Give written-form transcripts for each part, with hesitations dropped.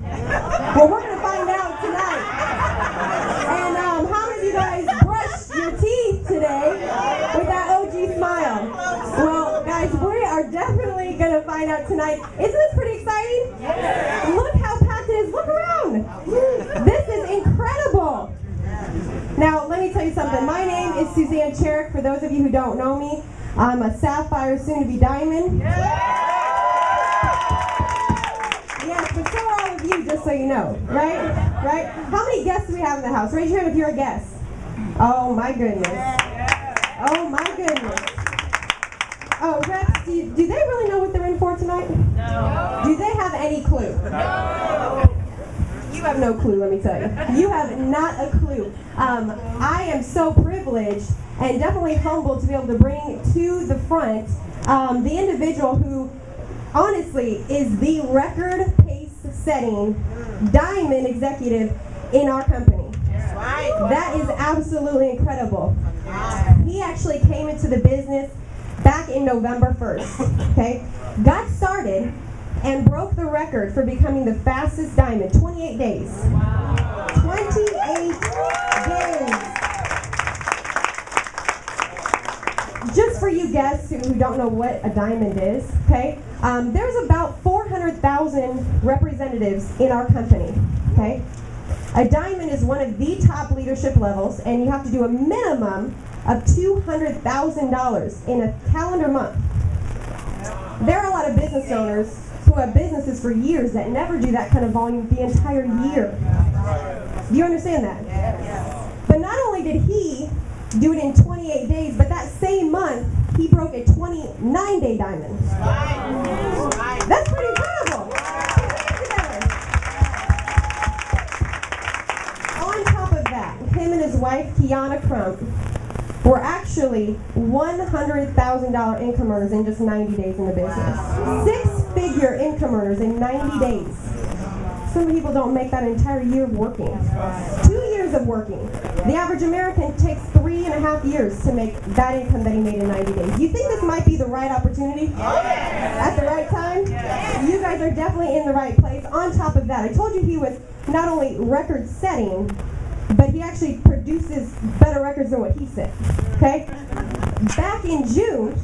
Well, we're going to find out tonight. And how many of you guys brushed your teeth today with that OG smile? Well, guys, we are definitely going to find out tonight. Isn't this pretty exciting? Look how packed it is. Look around. This is incredible. Now, let me tell you something. My name is Suzanne Cherrick. For those of you who don't know me, I'm a sapphire, soon-to-be diamond. Yes, but so are all of you, just so you know. Right? Right? How many guests do we have in the house? Raise your hand if you're a guest. Oh, my goodness. Oh, my goodness. Oh, Rex, do they really know what they're in for tonight? No. Do they have any clue? No. You have no clue, let me tell you. You have not a clue. I am so privileged and definitely humbled to be able to bring to the front the individual who honestly is the record pace-setting diamond executive in our company. That is absolutely incredible. He actually came into the business back in November 1st, okay? Got started and broke the record for becoming the fastest diamond, 28 days. 28 days. Just for you guests who don't know what a diamond is, okay? There's about 400,000 representatives in our company, okay? A diamond is one of the top leadership levels, and you have to do a minimum of $200,000 in a calendar month. There are a lot of business owners who have businesses for years that never do that kind of volume the entire year. Do you understand that? Yes. But not only did he do it in 28 days, but that same month, he broke a 29-day diamond. That's pretty incredible. On top of that, him and his wife, Kiana Crump, were actually $100,000 income earners in just 90 days in the business. Six-figure income earners in 90 days. Some people don't make that entire year of working. 2 years of working. The average American takes 3.5 years to make that income that he made in 90 days. You think this might be the right opportunity? At the right time? You guys are definitely in the right place. On top of that, I told you he was not only record-setting, but he actually produces better records than what he set. Okay? Back in June,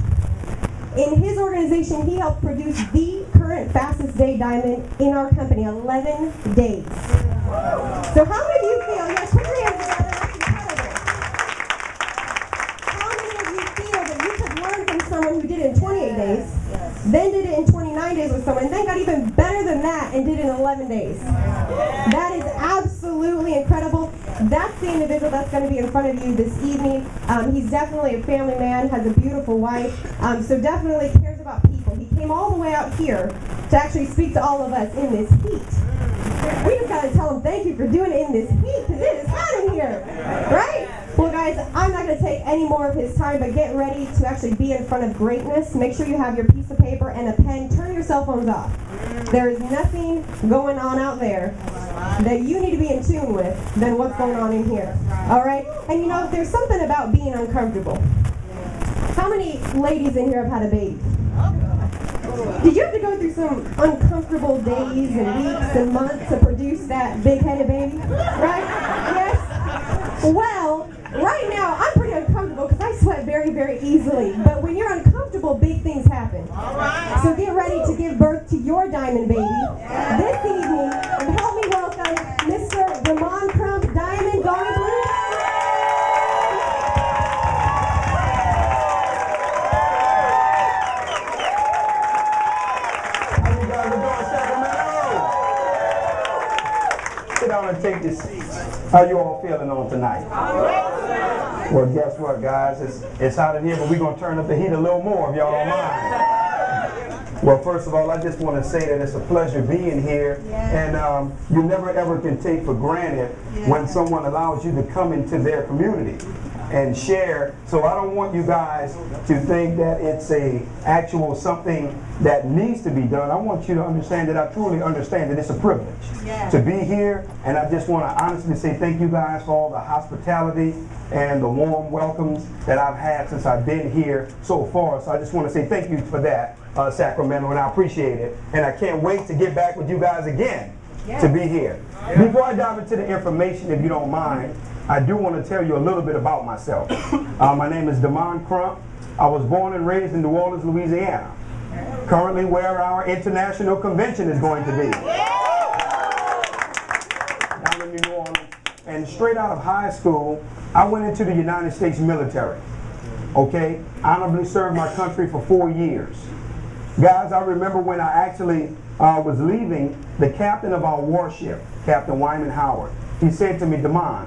in his organization, he helped produce the current fastest day diamond in our company, 11 days. So how many of you feel, yes, put your hands together, that's incredible. How many of you feel that you could learn from someone who did it in 28 days, then did it in 29 days with someone, and then got even better than that and did it in 11 days? That is absolutely incredible. That's the individual that's going to be in front of you this evening. He's definitely a family man, has a beautiful wife, so definitely cares about people. He came all the way out here to actually speak to all of us in this heat. We just got to tell him thank you for doing it in this heat, because it is hot in here, right? Well, guys, I'm not going to take any more of his time, but get ready to actually be in front of greatness. Make sure you have your piece of paper and a pen. Turn your cell phones off. There is nothing going on out there that you need to be in tune with than what's going on in here. All right? And you know, there's something about being uncomfortable. How many ladies in here have had a baby? Did you have to go through some uncomfortable days and weeks and months to produce that big-headed baby? Right? Yes? Well, right now, I'm pretty uncomfortable because I sweat very, very easily. But when you're uncomfortable, big things happen. So get ready to give birth to your diamond baby this evening. And help me welcome Mr. Ramon Crump, Diamond Going Blue. How you guys doing, Sacramento? Sit down and take your seats. How you all feeling on tonight? Well, guess what, guys? It's hot in here, but we're going to turn up the heat a little more if y'all don't mind. Well, first of all, I just want to say that it's a pleasure being here, and you never ever can take for granted when someone allows you to come into their community and share. So I don't want you guys to think that it's a actual something that needs to be done. I want you to understand that I truly understand that it's a privilege to be here, and I just want to honestly say thank you guys for all the hospitality and the warm welcomes that I've had since I've been here so far. So I just want to say thank you for that, Sacramento, and I appreciate it. And I can't wait to get back with you guys again. to be here. Before I dive into the information, if you don't mind, I do want to tell you a little bit about myself. My name is Damon Crump. I was born and raised in New Orleans, Louisiana. Currently where our international convention is going to be. Down in New Orleans. And straight out of high school, I went into the United States military. Okay? Honorably served my country for 4 years. Guys, I remember when I actually was leaving, the captain of our warship, Captain Wyman Howard, he said to me, Damon,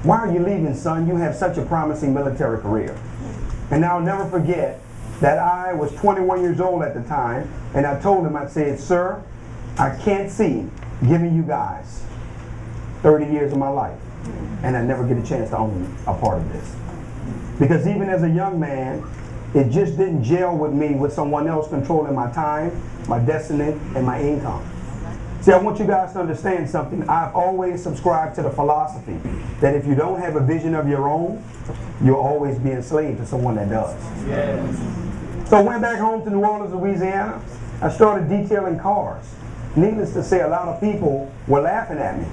why are you leaving, son? You have such a promising military career. And I'll never forget that I was 21 years old at the time, and I told him, I said, sir, I can't see giving you guys 30 years of my life, and I never get a chance to own a part of this. Because even as a young man, it just didn't gel with me with someone else controlling my time, my destiny, and my income. See, I want you guys to understand something. I've always subscribed to the philosophy that if you don't have a vision of your own, you'll always be enslaved to someone that does. Yes. So I went back home to New Orleans, Louisiana. I started detailing cars. Needless to say, a lot of people were laughing at me.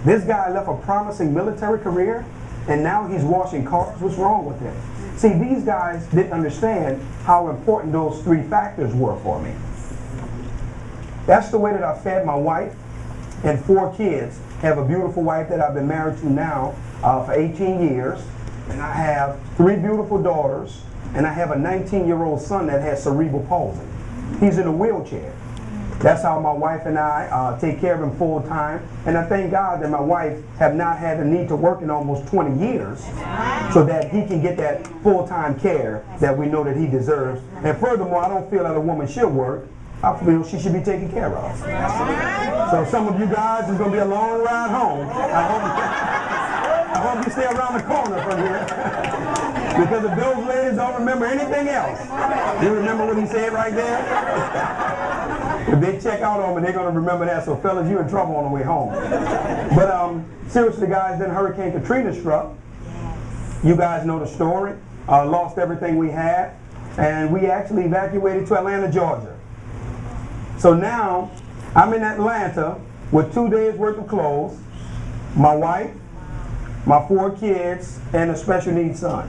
This guy left a promising military career, and now he's washing cars. What's wrong with him? See, these guys didn't understand how important those 3 factors were for me. That's the way that I fed my wife and 4 kids. I have a beautiful wife that I've been married to now for 18 years. And I have 3 beautiful daughters. And I have a 19-year-old son that has cerebral palsy. He's in a wheelchair. That's how my wife and I take care of him full time. And I thank God that my wife have not had a need to work in almost 20 years so that he can get that full-time care that we know that he deserves. And furthermore, I don't feel that a woman should work. I feel she should be taken care of. So some of you guys, it's going to be a long ride home. I hope you stay around the corner from here. Because if those ladies don't remember anything else, you remember what he said right there? If they check out on me, they're going to remember that. So fellas, you're in trouble on the way home. But seriously, guys, then Hurricane Katrina struck. You guys know the story. Lost everything we had. And we actually evacuated to Atlanta, Georgia. So now, I'm in Atlanta with 2 days worth of clothes, my wife, my 4 kids, and a special needs son.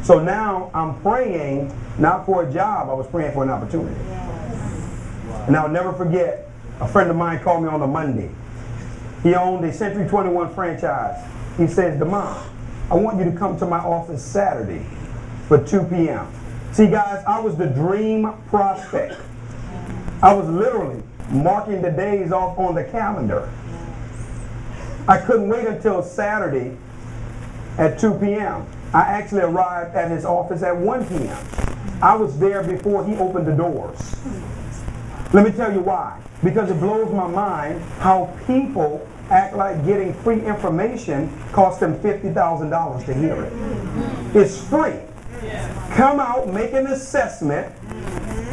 So now I'm praying, not for a job, I was praying for an opportunity. And I'll never forget, a friend of mine called me on a Monday. He owned a Century 21 franchise. He says, Damon, I want you to come to my office Saturday for 2 p.m. See guys, I was the dream prospect. I was literally marking the days off on the calendar. I couldn't wait until Saturday at 2 p.m. I actually arrived at his office at 1 p.m. I was there before he opened the doors. Let me tell you why. Because it blows my mind how people act like getting free information costs them $50,000 to hear it. It's free. Come out, make an assessment.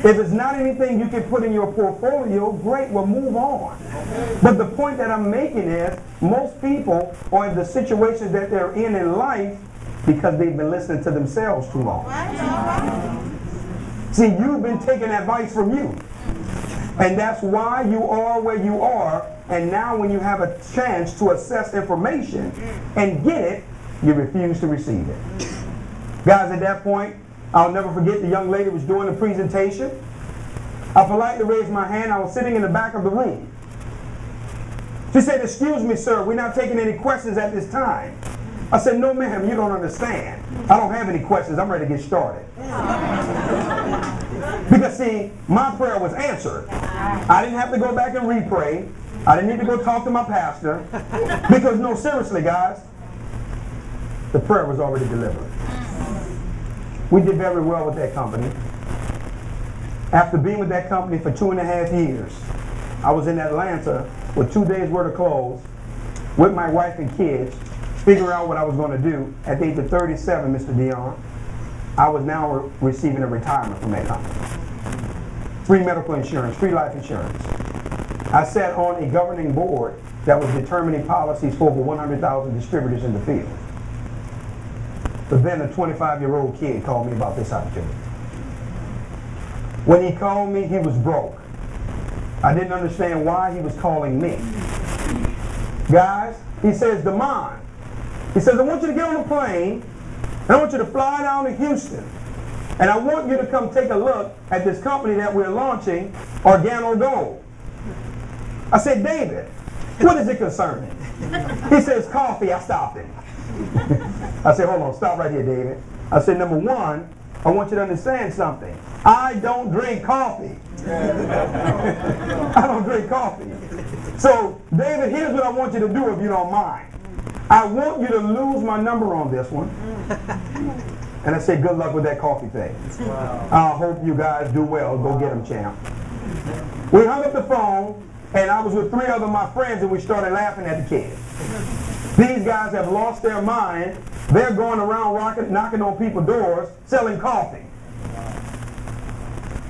If it's not anything you can put in your portfolio, great, we'll move on. But the point that I'm making is most people are in the situations that they're in life because they've been listening to themselves too long. See, you've been taking advice from you. And that's why you are where you are. And now when you have a chance to assess information and get it, you refuse to receive it. Guys, at that point, I'll never forget the young lady was doing the presentation. I politely raised my hand. I was sitting in the back of the room. She said, excuse me, sir, we're not taking any questions at this time. I said, no, ma'am, you don't understand. I don't have any questions. I'm ready to get started. Because, see, my prayer was answered. I didn't have to go back and re-pray. I didn't need to go talk to my pastor. Because, no, seriously, guys, the prayer was already delivered. We did very well with that company. After being with that company for 2.5 years, I was in Atlanta with 2 days worth of clothes with my wife and kids, figuring out what I was going to do. At the age of 37, Mr. Dion, I was now receiving a retirement from that company. Free medical insurance, free life insurance. I sat on a governing board that was determining policies for over 100,000 distributors in the field. But then a 25-year-old kid called me about this opportunity. When he called me, he was broke. I didn't understand why he was calling me. Guys, he says, Damon. He says, I want you to get on a plane, and I want you to fly down to Houston. And I want you to come take a look at this company that we're launching, Organo Gold. I said, David, what is it concerning? He says, coffee. I stopped him. I said, hold on, stop right here, David. I said, number one, I want you to understand something. I don't drink coffee. I don't drink coffee. So, David, here's what I want you to do if you don't mind. I want you to lose my number on this one. And I said, good luck with that coffee thing. Wow. I hope you guys do well. Go get them, champ. We hung up the phone, and I was with 3 other my friends, and we started laughing at the kid. These guys have lost their mind. They're going around knocking on people's doors, selling coffee.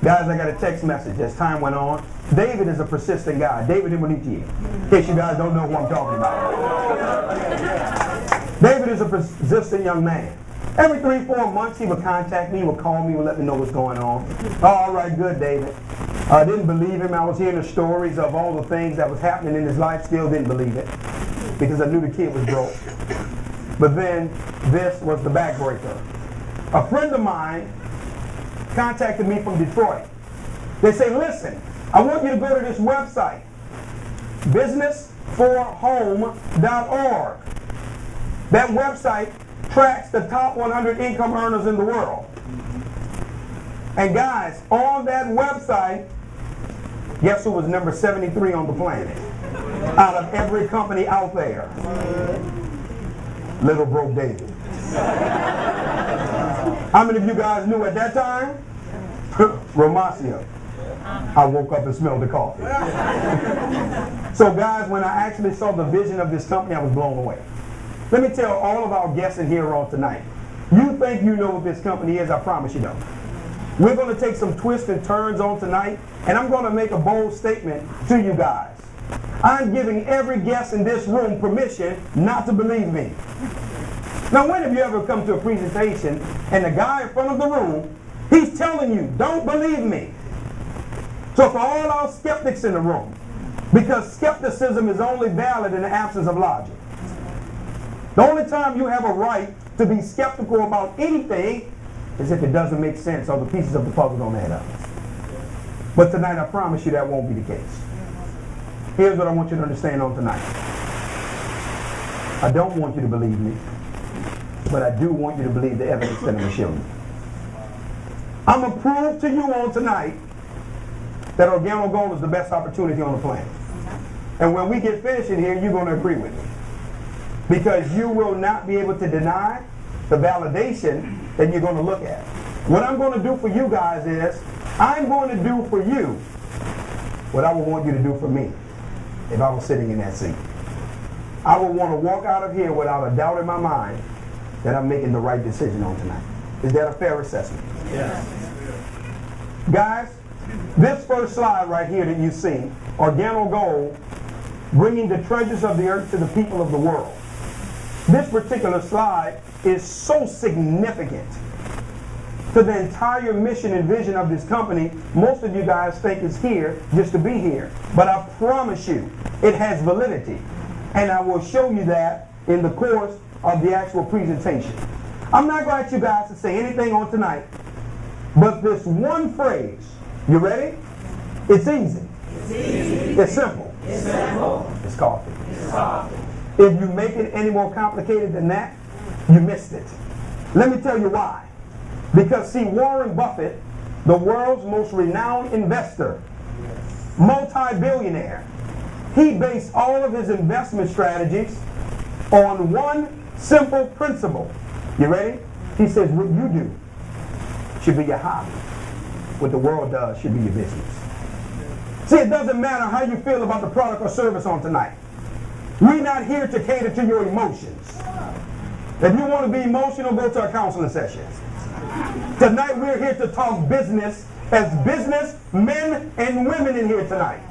Guys, I got a text message as time went on. David is a persistent guy. David Imuniti, in case you guys don't know who I'm talking about. David is a persistent young man. Every 3-4 months, he would contact me, he would call me, he would let me know what's going on. Oh, all right, good, David. I didn't believe him. I was hearing the stories of all the things that was happening in his life. Still didn't believe it because I knew the kid was broke. But then this was the backbreaker. A friend of mine contacted me from Detroit. They say, listen, I want you to go to this website, businessforhome.org. That website tracks the top 100 income earners in the world. And guys, on that website, guess who was number 73 on the planet? Out of every company out there. Little broke David. How many of you guys knew at that time? Romacia. I woke up and smelled the coffee. So guys, when I actually saw the vision of this company, I was blown away. Let me tell all of our guests in here on tonight. You think you know what this company is, I promise you don't. We're going to take some twists and turns on tonight, and I'm going to make a bold statement to you guys. I'm giving every guest in this room permission not to believe me. Now, when have you ever come to a presentation and the guy in front of the room, he's telling you, don't believe me. So for all our skeptics in the room, because skepticism is only valid in the absence of logic. The only time you have a right to be skeptical about anything is if it doesn't make sense or the pieces of the puzzle don't add up. But tonight, I promise you that won't be the case. Here's what I want you to understand on tonight. I don't want you to believe me, but I do want you to believe the evidence that I'm going to show you. I'm going to prove to you on tonight that Organo Gold is the best opportunity on the planet. And when we get finished in here, you're going to agree with me. Because you will not be able to deny the validation that you're going to look at. What I'm going to do for you guys is, I'm going to do for you what I would want you to do for me if I was sitting in that seat. I would want to walk out of here without a doubt in my mind that I'm making the right decision on tonight. Is that a fair assessment? Yes. Guys, this first slide right here that you see, Organo Gold, bringing the treasures of the earth to the people of the world. This particular slide is so significant to the entire mission and vision of this company. Most of you guys think it's here just to be here. But I promise you, it has validity. And I will show you that in the course of the actual presentation. I'm not going to ask you guys to say anything on tonight, but this one phrase, you ready? It's easy. It's easy. It's simple. It's simple. It's coffee. It's coffee. If you make it any more complicated than that, you missed it. Let me tell you why. Because see, Warren Buffett, the world's most renowned investor, multi-billionaire, he based all of his investment strategies on one simple principle. You ready? He says, what you do should be your hobby. What the world does should be your business. See, it doesn't matter how you feel about the product or service on tonight. We're not here to cater to your emotions. If you want to be emotional, go to our counseling sessions. Tonight we're here to talk business as business men and women in here tonight.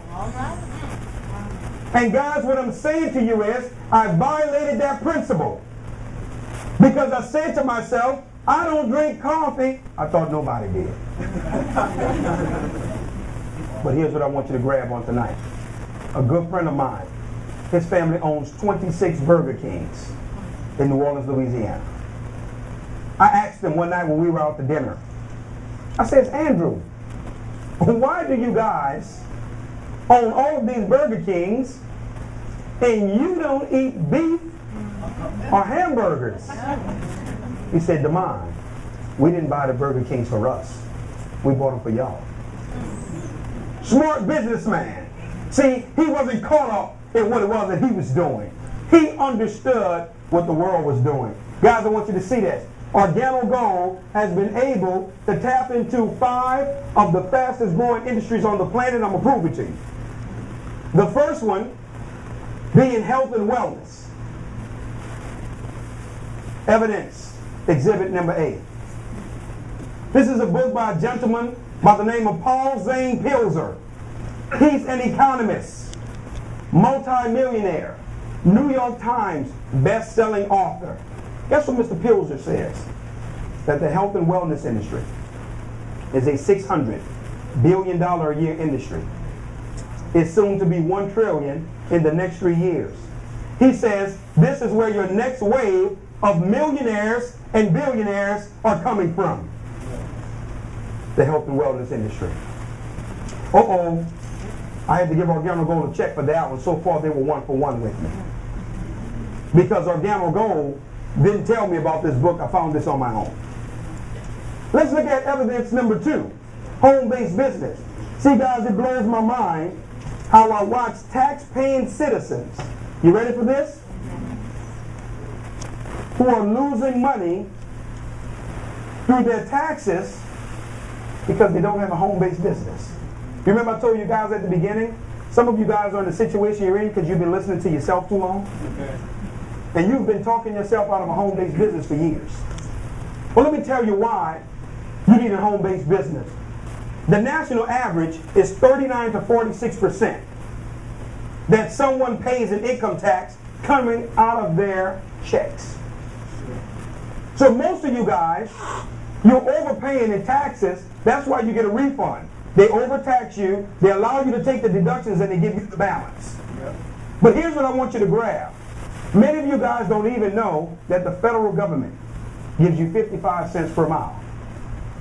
And guys, what I'm saying to you is, I violated that principle. Because I said to myself, I don't drink coffee. I thought nobody did. But here's what I want you to grab on tonight. A good friend of mine, his family owns 26 Burger Kings in New Orleans, Louisiana. I asked him one night when we were out to dinner, I says, Andrew, why do you guys own all of these Burger Kings and you don't eat beef or hamburgers? He said, Damon, we didn't buy the Burger Kings for us. We bought them for y'all. Smart businessman. See, he wasn't caught up in what it was that he was doing. He understood what the world was doing. Guys, I want you to see this. Organo Gold has been able to tap into 5 of the fastest growing industries on the planet. I'm going to prove it to you. The first one being health and wellness. Evidence, exhibit number 8. This is a book by a gentleman by the name of Paul Zane Pilzer. He's an economist, multi-millionaire, New York Times best-selling author. Guess what Mr. Pilzer says? That the health and wellness industry is a $600 billion a year industry. It's soon to be $1 trillion in the next 3 years. He says this is where your next wave of millionaires and billionaires are coming from. The health and wellness industry. Uh-oh. I had to give Organo Gold a check for that one. So far, they were 1 for 1 with me. Because Organo Gold didn't tell me about this book. I found this on my own. Let's look at evidence number 2. Home-based business. See, guys, it blows my mind how I watch tax-paying citizens. You ready for this? Who are losing money through their taxes because they don't have a home-based business. You remember I told you guys at the beginning, some of you guys are in the situation you're in because you've been listening to yourself too long. Okay. And you've been talking yourself out of a home-based business for years. Well, let me tell you why you need a home-based business. The national average is 39 to 46% that someone pays in income tax coming out of their checks. So most of you guys, you're overpaying in taxes. That's why you get a refund. They overtax you, they allow you to take the deductions, and they give you the balance. Yep. But here's what I want you to grab. Many of you guys don't even know that the federal government gives you 55 cents per mile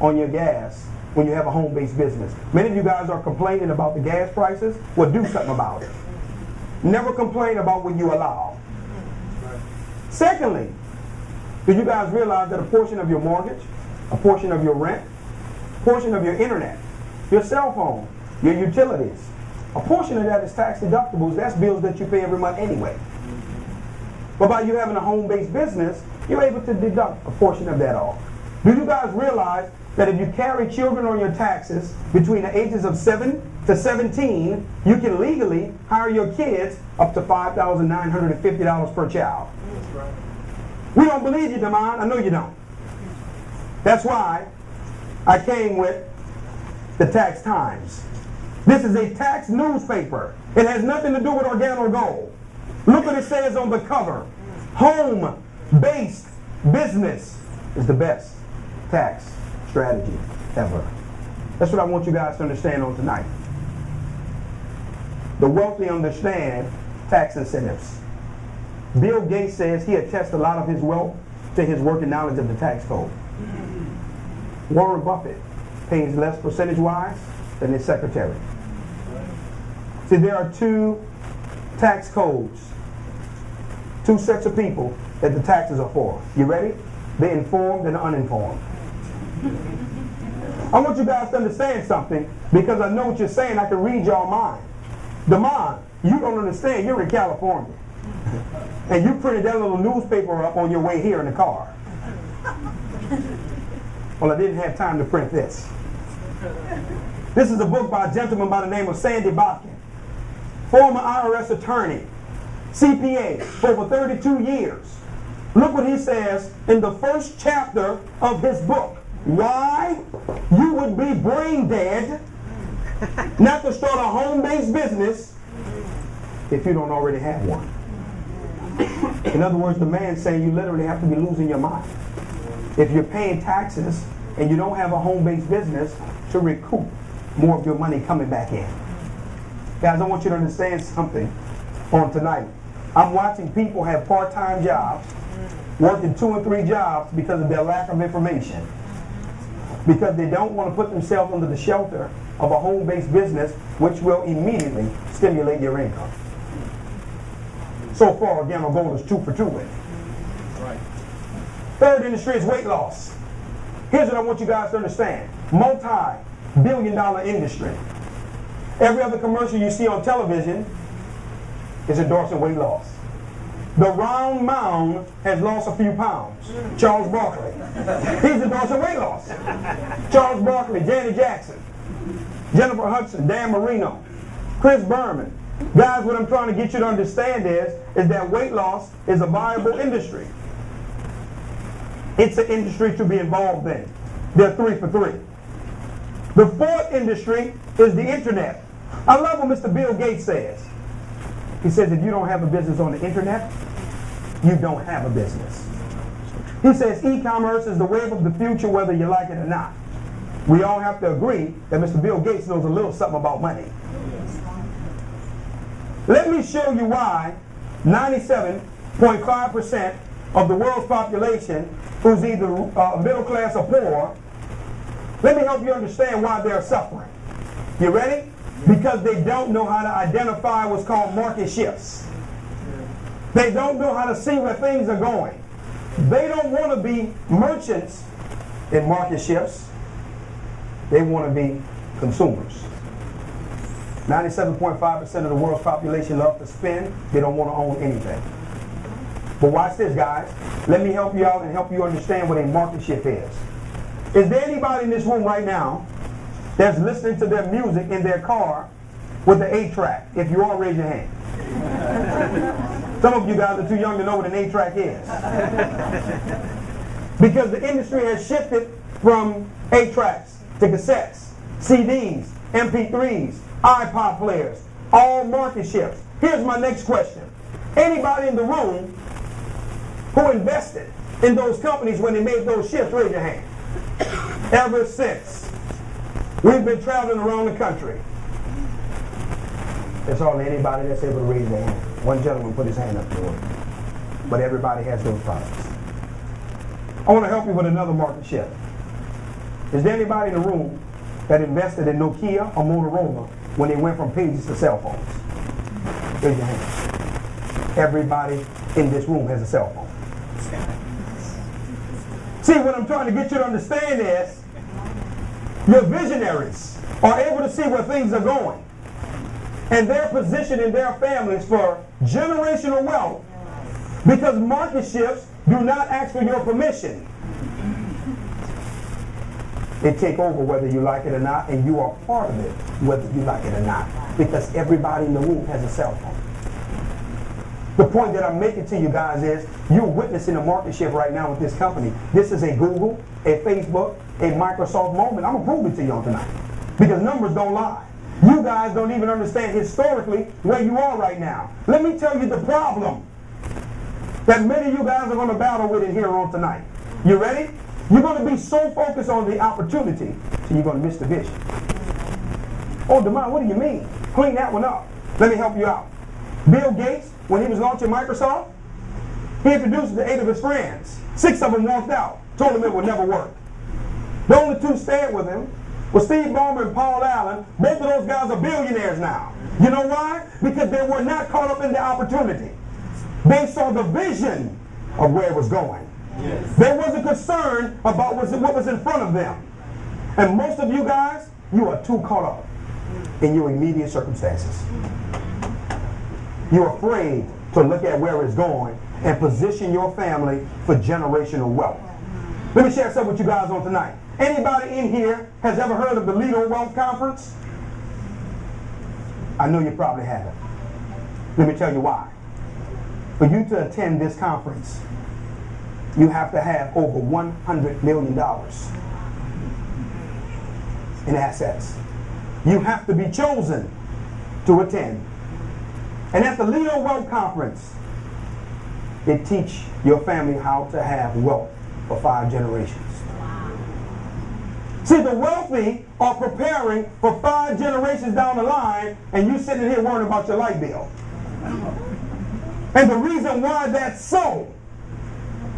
on your gas when you have a home-based business. Many of you guys are complaining about the gas prices. Well, do something about it. Never complain about what you allow. Right. Secondly, do you guys realize that a portion of your mortgage, a portion of your rent, a portion of your internet, your cell phone, your utilities, a portion of that is tax deductibles? That's bills that you pay every month anyway. But by you having a home-based business, you're able to deduct a portion of that off. Do you guys realize that if you carry children on your taxes between the ages of 7 to 17, you can legally hire your kids up to $5,950 per child? That's right. We don't believe you, Damon. I know you don't. That's why I came with the Tax Times. This is a tax newspaper. It has nothing to do with Organo Gold. Look what it says on the cover. Home-based business is the best tax strategy ever. That's what I want you guys to understand on tonight. The wealthy understand tax incentives. Bill Gates says he attests a lot of his wealth to his working knowledge of the tax code. Warren Buffett pays less percentage-wise than his secretary. See, there are 2 tax codes, 2 sets of people that the taxes are for. You ready? The informed and the uninformed. I want you guys to understand something, because I know what you're saying. I can read your mind. Damon, you don't understand. You're in California. And you printed that little newspaper up on your way here in the car. Well, I didn't have time to print this. This is a book by a gentleman by the name of Sandy Botkin, former IRS attorney, CPA for over 32 years. Look what he says in the first chapter of his book. Why you would be brain dead not to start a home-based business if you don't already have one. In other words, the man's saying you literally have to be losing your mind if you're paying taxes and you don't have a home-based business to recoup more of your money coming back in. Guys, I want you to understand something on tonight. I'm watching people have part-time jobs, working 2 and 3 jobs because of their lack of information. Because they don't want to put themselves under the shelter of a home-based business, which will immediately stimulate your income. So far, again, our goal is 2 for 2 with it. Right. Third industry is weight loss. Here's what I want you guys to understand. Multi-billion-dollar industry. Every other commercial you see on television is endorsing weight loss. The round mound has lost a few pounds. Charles Barkley. He's endorsing weight loss. Charles Barkley, Janet Jackson, Jennifer Hudson, Dan Marino, Chris Berman. Guys, what I'm trying to get you to understand is that weight loss is a viable industry. It's an industry to be involved in. They're 3 for 3. The fourth industry is the internet. I love what Mr. Bill Gates says. He says if you don't have a business on the internet, you don't have a business. He says e-commerce is the wave of the future whether you like it or not. We all have to agree that Mr. Bill Gates knows a little something about money. Let me show you why 97.5% of the world's population who's either middle class or poor, let me help you understand why they're suffering. You ready? Because they don't know how to identify what's called market shifts. They don't know how to see where things are going. They don't want to be merchants in market shifts. They want to be consumers. 97.5% of the world's population love to spend. They don't want to own anything. But watch this, guys. Let me help you out and help you understand what a market shift is. Is there anybody in this room right now that's listening to their music in their car with the 8-track? If you are, raise your hand. Some of you guys are too young to know what an 8-track is. Because the industry has shifted from 8-tracks to cassettes, CDs, MP3s, iPod players, all market shifts. Here's my next question. Anybody in the room who invested in those companies when they made those shifts, raise your hand. Ever since, we've been traveling around the country. That's hardly anybody that's able to raise their hand. One gentleman put his hand up to it. But everybody has those products. I want to help you with another market shift. Is there anybody in the room that invested in Nokia or Motorola when they went from pages to cell phones? Raise your hand. Everybody in this room has a cell phone. See, what I'm trying to get you to understand is your visionaries are able to see where things are going. And they're positioning their families for generational wealth because market shifts do not ask for your permission. They take over whether you like it or not, and you are part of it whether you like it or not, because everybody in the room has a cell phone. The point that I'm making to you guys is you're witnessing a market shift right now with this company. This is a Google, a Facebook, a Microsoft moment. I'm going to prove it to you on tonight because numbers don't lie. You guys don't even understand historically where you are right now. Let me tell you the problem that many of you guys are going to battle with in here on tonight. You ready? You're going to be so focused on the opportunity so you're going to miss the vision. Oh, DeMond, what do you mean? Clean that one up. Let me help you out. Bill Gates, when he was launching Microsoft, he introduced it to 8 of his friends. 6 of them walked out, told him it would never work. The only 2 stayed with him was Steve Ballmer and Paul Allen. Both of those guys are billionaires now. You know why? Because they were not caught up in the opportunity. They saw the vision of where it was going. Yes. They wasn't concerned about what was in front of them. And most of you guys, you are too caught up in your immediate circumstances. You're afraid to look at where it's going and position your family for generational wealth. Let me share something with you guys on tonight. Anybody in here has ever heard of the Lido Wealth Conference? I know you probably haven't. Let me tell you why. For you to attend this conference, you have to have over $100 million in assets. You have to be chosen to attend. And at the Lido Wealth Conference, they teach your family how to have wealth for 5 generations. See, the wealthy are preparing for 5 generations down the line, and you sitting here worrying about your light bill. And the reason why that's so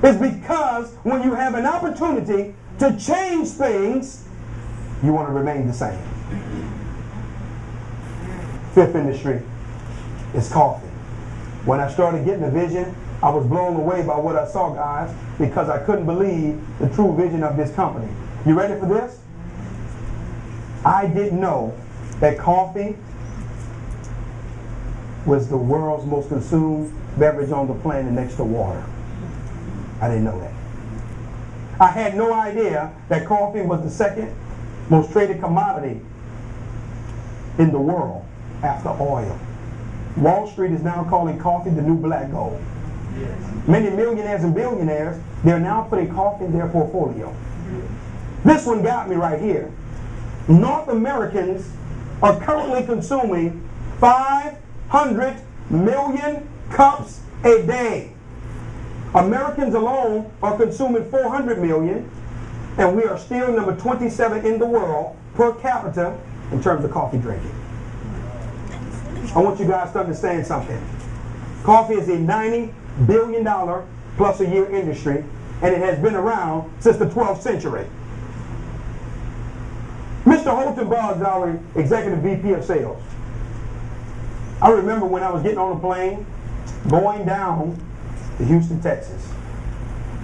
is because when you have an opportunity to change things, you want to remain the same. 5th industry is coffee. When I started getting the vision, I was blown away by what I saw, guys, because I couldn't believe the true vision of this company. You ready for this? I didn't know that coffee was the world's most consumed beverage on the planet next to water. I didn't know that. I had no idea that coffee was the 2nd most traded commodity in the world after oil. Wall Street is now calling coffee the new black gold. Many millionaires and billionaires, they're now putting coffee in their portfolio. This one got me right here. North Americans are currently consuming 500 million cups a day. Americans alone are consuming 400 million, and we are still number 27 in the world per capita in terms of coffee drinking. I want you guys to understand something. Coffee is a $90 billion plus a year industry, and it has been around since the 12th century. Mr. Holton Boggs is our executive VP of sales. I remember when I was getting on a plane, going down to Houston, Texas.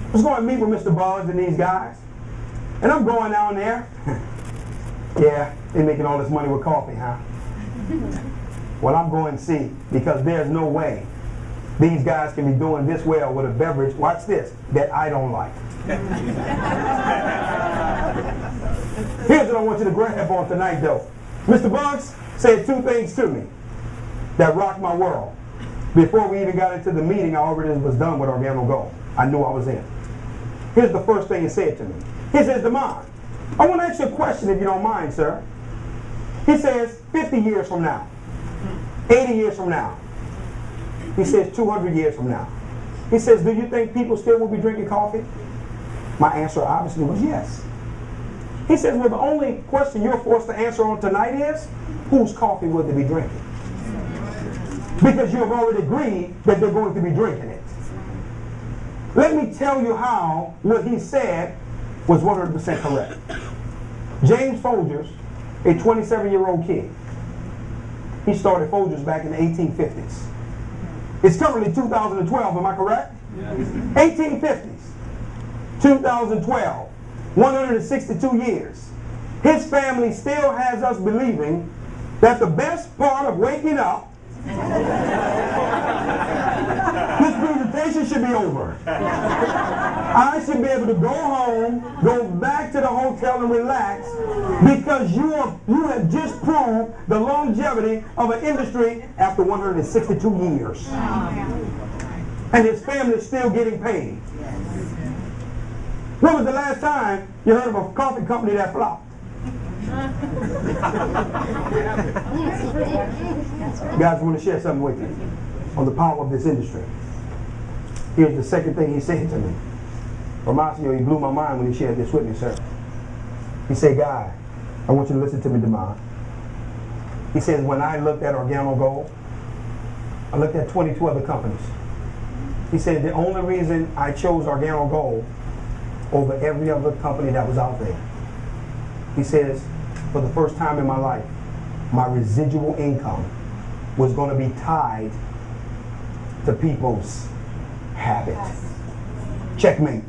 I was going to meet with Mr. Boggs and these guys, and I'm going down there. Yeah, they're making all this money with coffee, huh? Well, I'm going to see, because there's no way these guys can be doing this well with a beverage, watch this, that I don't like. Here's what I want you to grab on tonight, though. Mr. Boggs said 2 things to me that rocked my world. Before we even got into the meeting, I already was done with Organo Gold. I knew I was in. Here's the first thing he said to me. He says, Demond, I want to ask you a question if you don't mind, sir. He says, 50 years from now, 80 years from now. He says, 200 years from now. He says, do you think people still will be drinking coffee? My answer obviously was yes. He says, well, the only question you're forced to answer on tonight is, whose coffee will they be drinking? Because you have already agreed that they're going to be drinking it. Let me tell you how what he said was 100% correct. James Folgers, a 27-year-old kid, he started Folgers back in the 1850s. It's currently 2012, am I correct? Yes. 1850s, 2012, 162 years. His family still has us believing that the best part of waking up, this presentation should be over. I should be able to go home, go back to the hotel and relax, because you have just proved the longevity of an industry after 162 years. And his family is still getting paid. When was the last time you heard of a coffee company that flopped? Guys, I want to share something with you on the power of this industry. Here's the second thing he said to me. Romacio, he blew my mind when he shared this with me, sir. He said, Guy, I want you to listen to me, Demond. He says, when I looked at Organo Gold, I looked at 22 other companies. He said, the only reason I chose Organo Gold over every other company that was out there, he says, for the first time in my life, my residual income was going to be tied to people's habit. Checkmate.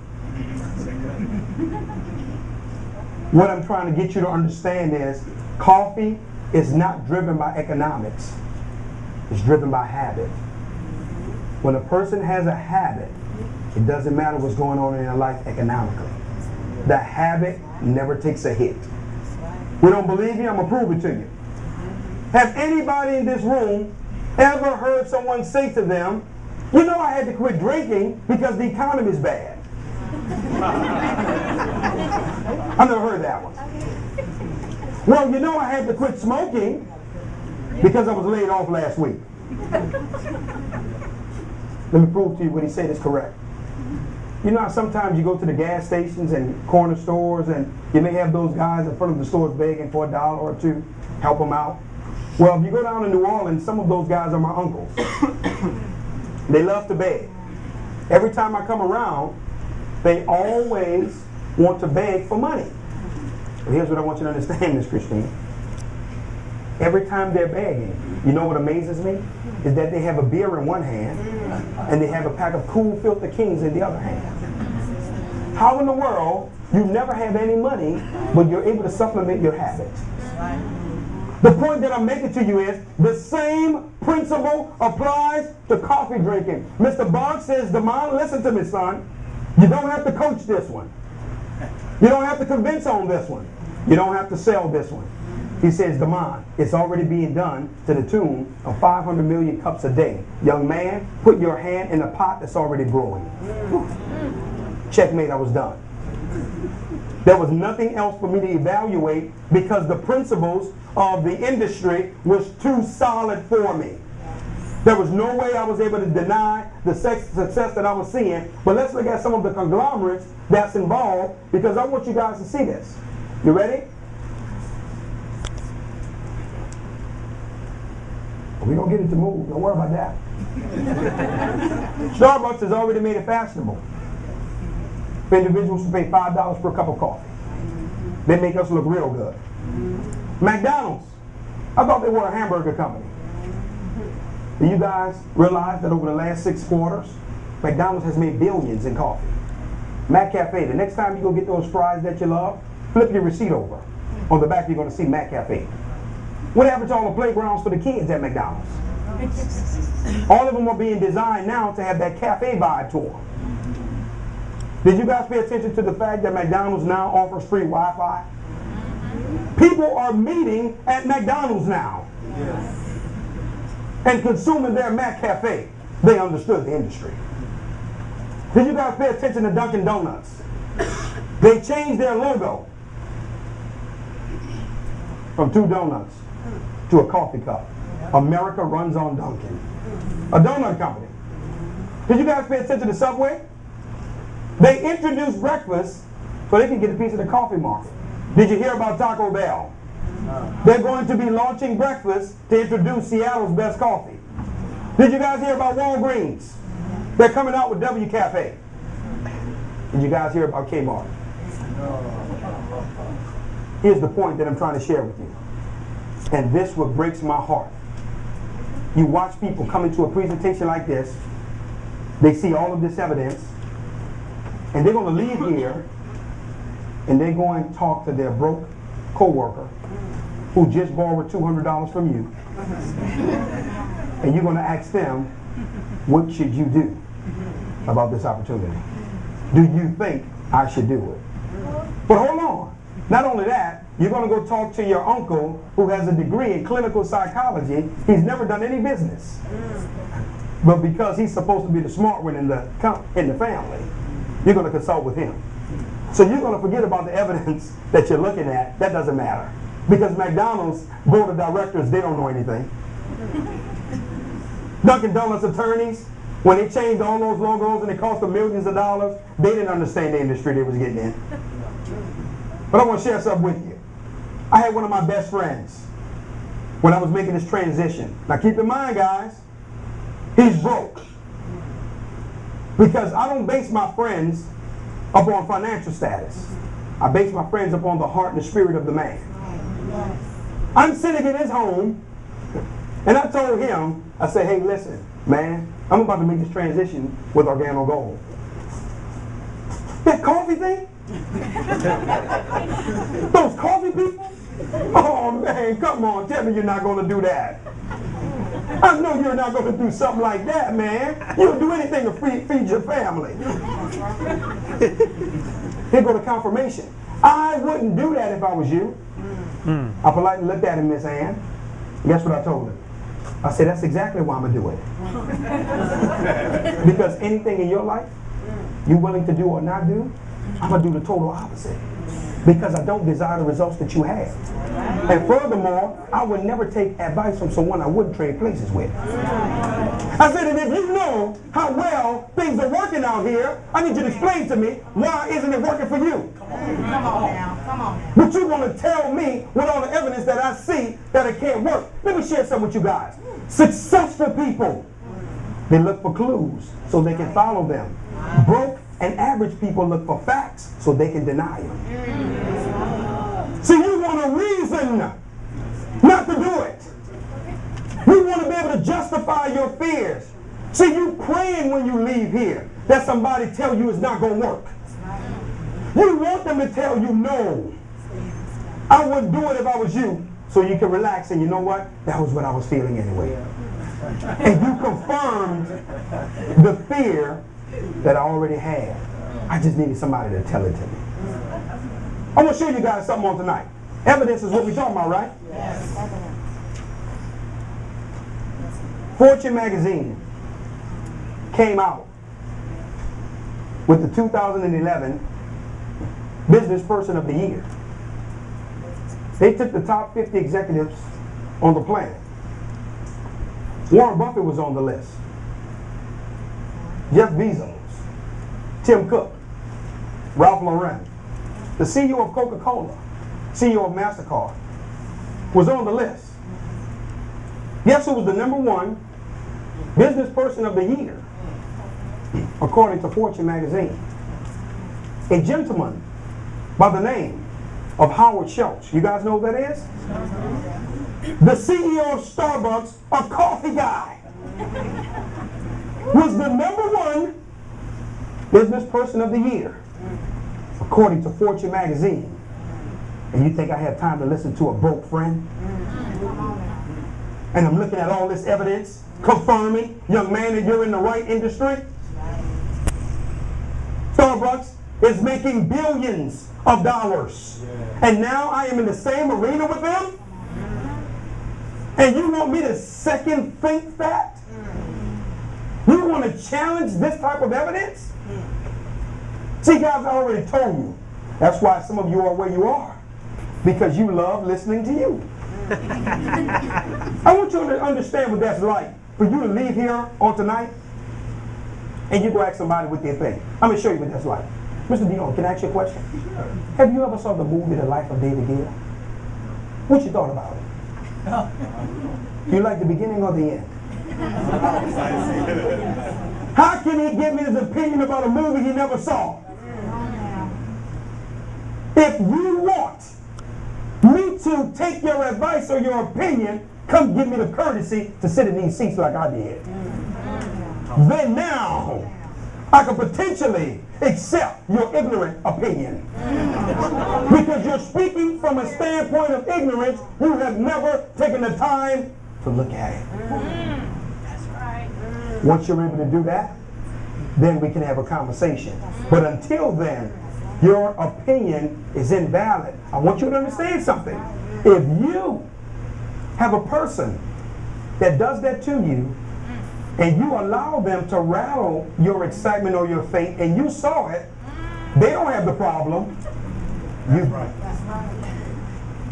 What I'm trying to get you to understand is coffee is not driven by economics. It's driven by habit. When a person has a habit, it doesn't matter what's going on in their life economically. The habit never takes a hit. We don't believe you? I'm going to prove it to you. Have anybody in this room ever heard someone say to them, you know, I had to quit drinking because the economy is bad? I've never heard that one. Well, you know, I had to quit smoking because I was laid off last week. Let me prove to you what he said is correct. You know how sometimes you go to the gas stations and corner stores and you may have those guys in front of the stores begging for $1 or $2, help them out? Well, if you go down to New Orleans, some of those guys are my uncles. They love to beg. Every time I come around, they always want to beg for money. But here's what I want you to understand, Miss Christine. Every time they're begging, you know what amazes me? Is that they have a beer in one hand and they have a pack of Cool Filter Kings in the other hand. How in the world you never have any money, but you're able to supplement your habit? The point that I'm making to you is the same principle applies to coffee drinking. Mr. Boggs says, Damon, listen to me, son. You don't have to coach this one. You don't have to convince on this one. You don't have to sell this one. He says, Damon, it's already being done to the tune of 500 million cups a day. Young man, put your hand in the pot that's already brewing. Checkmate, I was done. There was nothing else for me to evaluate because the principles of the industry was too solid for me. There was no way I was able to deny the success that I was seeing. But let's look at some of the conglomerates that's involved because I want you guys to see this. You ready? We're going to get it to move. Don't worry about that. Starbucks has already made it fashionable for individuals to pay $5 per cup of coffee. They make us look real good. McDonald's. I thought they were a hamburger company. Do you guys realize that over the last 6 quarters, McDonald's has made billions in coffee? McCafe, the next time you go get those fries that you love, flip your receipt over. On the back, you're going to see McCafe. What happened to all the playgrounds for the kids at McDonald's? All of them are being designed now to have that cafe vibe to them. Did you guys pay attention to the fact that McDonald's now offers free Wi-Fi? People are meeting at McDonald's now and consuming their McCafe. They understood the industry. Did you guys pay attention to Dunkin' Donuts? They changed their logo from 2 donuts to a coffee cup. America runs on Dunkin'. A donut company. Did you guys pay attention to Subway? They introduced breakfast so they can get a piece of the coffee market. Did you hear about Taco Bell? No. They're going to be launching breakfast to introduce Seattle's best coffee. Did you guys hear about Walgreens? They're coming out with W Cafe. Did you guys hear about Kmart? No. Here's the point that I'm trying to share with you. And this what breaks my heart. You watch people come into a presentation like this, they see all of this evidence, and they're going to leave here, and they're going to talk to their broke coworker who just borrowed $200 from you, and you're going to ask them, what should you do about this opportunity? Do you think I should do it? But hold on. Not only that, you're going to go talk to your uncle who has a degree in clinical psychology. He's never done any business. But because he's supposed to be the smart one in the family, you're going to consult with him. So you're going to forget about the evidence that you're looking at. That doesn't matter. Because McDonald's board of directors, they don't know anything. Dunkin' Donuts attorneys, when they changed all those logos and it cost them millions of dollars, they didn't understand the industry they was getting in. But I want to share something with you. I had one of my best friends when I was making this transition. Now keep in mind, guys, he's broke. Because I don't base my friends upon financial status. I base my friends upon the heart and the spirit of the man. I'm sitting in his home, and I told him, I said, hey, listen, man, I'm about to make this transition with Organo Gold. That coffee thing? Those coffee people? Oh, man, come on, tell me you're not going to do that. I know you're not going to do something like that, man. You'll do anything to feed your family. Here go the confirmation. I wouldn't do that if I was you. I politely looked at him, Miss Ann. Guess what I told her? I said, that's exactly why I'm going to do it. Because anything in your life you're willing to do or not do, I'm going to do the total opposite. Because I don't desire the results that you have. And furthermore, I would never take advice from someone I wouldn't trade places with. I said, and if you know how well things are working out here, I need you to explain to me, why isn't it working for you? Come on now. Come on now. But you want to tell me with all the evidence that I see that it can't work. Let me share something with you guys. Successful people, they look for clues so they can follow them. Broke and average people look for facts so they can deny them. See, you want a reason not to do it. You want to be able to justify your fears. See, you praying when you leave here that somebody tell you it's not going to work. You want them to tell you no. I wouldn't do it if I was you, so you can relax and you know what? That was what I was feeling anyway. And you confirmed the fear that I already had. I just needed somebody to tell it to me. I'm going to show you guys something on tonight. Evidence is what we're talking about, right? Yes. Fortune magazine came out with the 2011 Business Person of the Year. They took the top 50 executives on the planet. Warren Buffett was on the list. Jeff Bezos, Tim Cook, Ralph Lauren, the CEO of Coca-Cola, CEO of MasterCard, was on the list. Guess who was the #1 Business Person of the Year, according to Fortune magazine? A gentleman by the name of Howard Schultz. You guys know who that is? The CEO of Starbucks, a coffee guy, was the #1 Business Person of the Year, according to Fortune magazine. And you think I have time to listen to a broke friend? And I'm looking at all this evidence confirming, young man, that you're in the right industry. Starbucks is making billions of dollars. And now I am in the same arena with them? And you want me to second think that? You want to challenge this type of evidence? See, guys, I already told you. That's why some of you are where you are. Because you love listening to you. I want you to understand what that's like. For you to leave here on tonight and you go ask somebody what they think. I'm going to show you what that's like. Mr. Dion, can I ask you a question? Have you ever saw the movie The Life of David Gill? What you thought about it? You like the beginning or the end? How can he give me his opinion about a movie he never saw? If you want me to take your advice or your opinion, come give me the courtesy to sit in these seats like I did. Then now, I can potentially accept your ignorant opinion. Because you're speaking from a standpoint of ignorance, you have never taken the time to look at it. That's right. Once you're able to do that, then we can have a conversation. But until then, your opinion is invalid. I want you to understand something. If you have a person that does that to you, and you allow them to rattle your excitement or your faith, and you saw it, they don't have the problem. You do.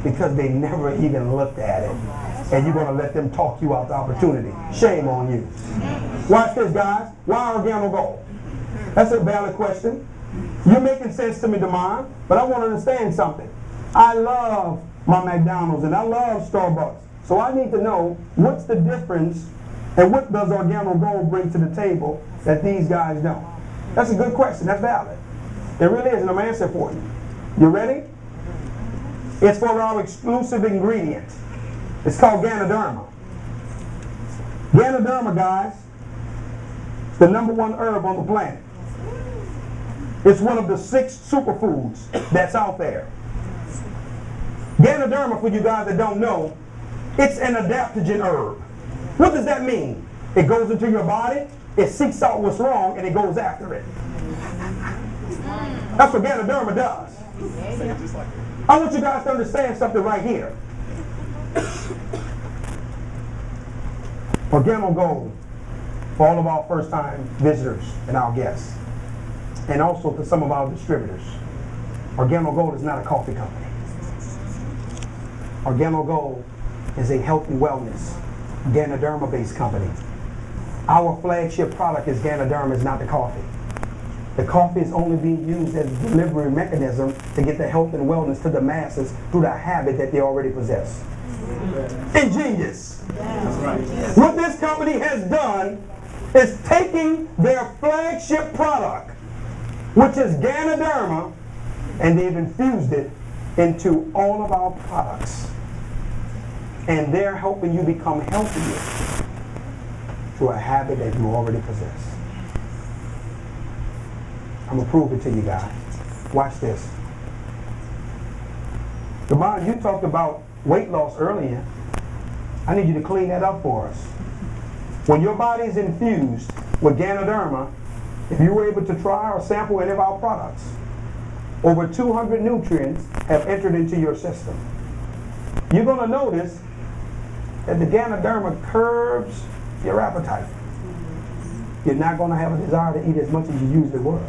Because they never even looked at it. And you're going to let them talk you out the opportunity. Shame on you. Watch this, guys. Why Organo Gold? That's a valid question. You're making sense to me, Demond, but I want to understand something. I love my McDonald's and I love Starbucks. So I need to know what's the difference and what does Organo Gold bring to the table that these guys don't? That's a good question. That's valid. It really is, and I'm answering for you. You ready? It's for our exclusive ingredient. It's called Ganoderma. Ganoderma, guys, is the #1 herb on the planet. It's one of the 6 superfoods that's out there. Ganoderma, for you guys that don't know, it's an adaptogen herb. What does that mean? It goes into your body, it seeks out what's wrong, and it goes after it. That's what Ganoderma does. I want you guys to understand something right here. Organo Gold, for all of our first-time visitors and our guests, and also to some of our distributors, Organo Gold is not a coffee company. Organo Gold is a health and wellness Ganoderma-based company. Our flagship product is Ganoderma, is not the coffee. The coffee is only being used as a delivery mechanism to get the health and wellness to the masses through the habit that they already possess. Ingenious. What this company has done is taking their flagship product, which is Ganoderma, and they've infused it into all of our products. And they're helping you become healthier through a habit that you already possess. I'm going to prove it to you guys. Watch this. Devon, you talked about weight loss earlier. I need you to clean that up for us. When your body is infused with Ganoderma, if you were able to try or sample any of our products, over 200 nutrients have entered into your system. You're going to notice that the Ganoderma curbs your appetite. You're not going to have a desire to eat as much as you usually would.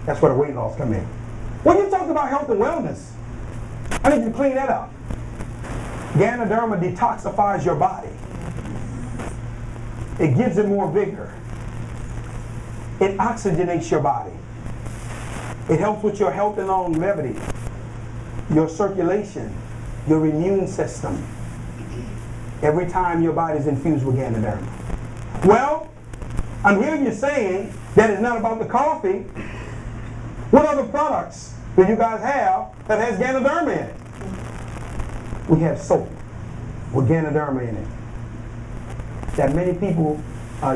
That's where the weight loss comes in. When you talk about health and wellness, I need you to clean that up. Ganoderma detoxifies your body. It gives it more vigor. It oxygenates your body. It helps with your health and longevity, your circulation, your immune system. Every time your body is infused with Ganoderma. Well, I'm hearing you saying that it's not about the coffee. What other products do you guys have that has Ganoderma in it? We have soap with Ganoderma in it that many people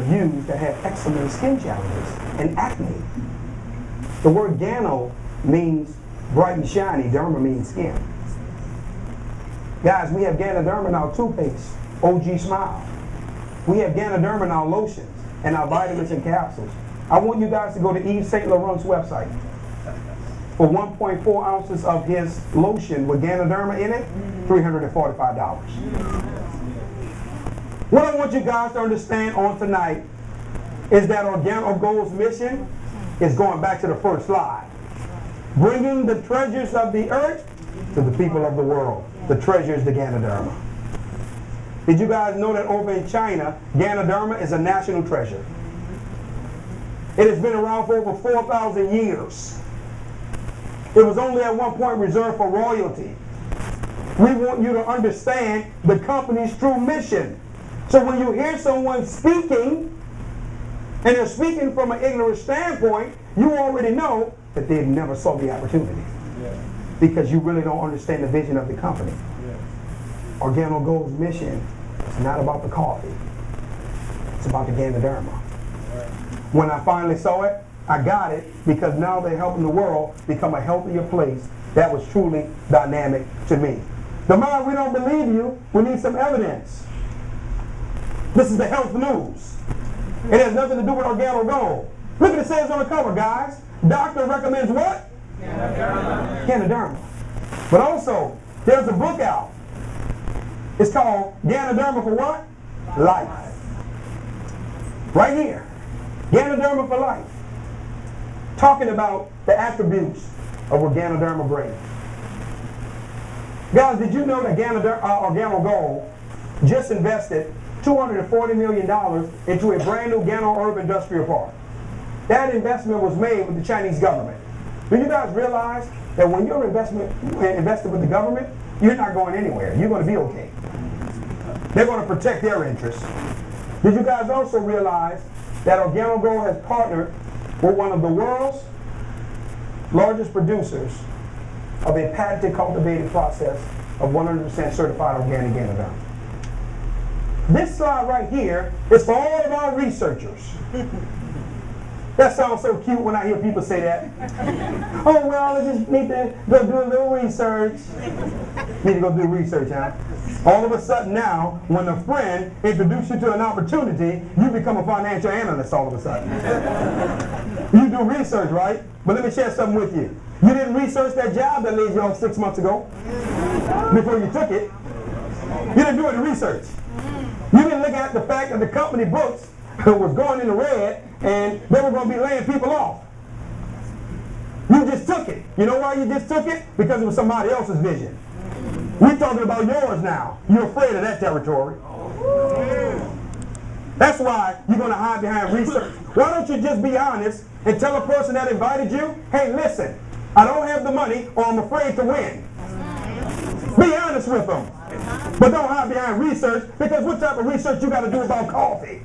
use that have eczema and skin challenges and acne. The word Gano means bright and shiny. Derma means skin. Guys, we have Ganoderma in our toothpaste, OG Smile. We have Ganoderma in our lotions and our vitamins and capsules. I want you guys to go to Yves Saint Laurent's website. For 1.4 ounces of his lotion with Ganoderma in it, $345. What I want you guys to understand on tonight is that Organo Gold's mission is going back to the first slide. Bringing the treasures of the earth to the people of the world. The treasures, the Ganoderma. Did you guys know that over in China, Ganoderma is a national treasure? It has been around for over 4,000 years. It was only at one point reserved for royalty. We want you to understand the company's true mission. So when you hear someone speaking, and they're speaking from an ignorant standpoint, you already know that they've never saw the opportunity. Because you really don't understand the vision of the company. Organo Gold's mission is not about the coffee. It's about the Ganoderma. When I finally saw it, I got it because now they're helping the world become a healthier place. That was truly dynamic to me. Demar, we don't believe you. We need some evidence. This is the health news. It has nothing to do with Organo Gold. Look what it says on the cover, guys. Doctor recommends what? Ganoderma. But also, there's a book out. It's called Ganoderma for what? Life. Right here. Ganoderma for life. Talking about the attributes of what Ganoderma brings. Guys, did you know that Organo Gold just invested $240 million into a brand new Gano Herb Industrial Park? That investment was made with the Chinese government. Do you guys realize that when you're invested with the government, you're not going anywhere. You're going to be okay. They're going to protect their interests. Did you guys also realize that Organo Gold has partnered with one of the world's largest producers of a patented cultivated process of 100% certified organic Ganoderma? This slide right here is for all of our researchers. That sounds so cute when I hear people say that. Oh, well, I just need to go do a little research. Need to go do research, huh? All of a sudden now, when a friend introduces you to an opportunity, you become a financial analyst all of a sudden. You do research, right? But let me share something with you. You didn't research that job that laid you off 6 months ago before you took it. You didn't do any research. You didn't look at the fact that the company books was going in the red and they were going to be laying people off. You just took it. You know why you just took it? Because it was somebody else's vision. We're talking about yours now. You're afraid of that territory. That's why you're going to hide behind research. Why don't you just be honest and tell a person that invited you, hey, listen, I don't have the money or I'm afraid to win. Be honest with them. But don't hide behind research, because what type of research you got to do about coffee?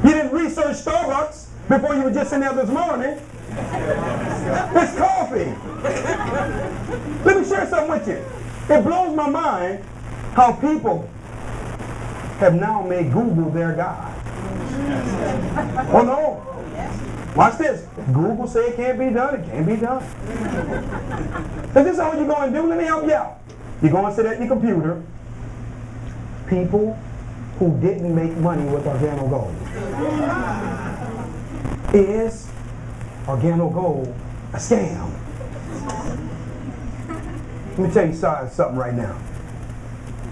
You didn't research Starbucks before you were just in there this morning. It's coffee. Let me share something with you. It blows my mind how people have now made Google their God. Oh no. Watch this. Google say it can't be done. It can't be done. So this is all you're going to do. Let me help you out. You're going to sit at your computer. People who didn't make money with Organo Gold. Is Organo Gold a scam? Let me tell you something right now.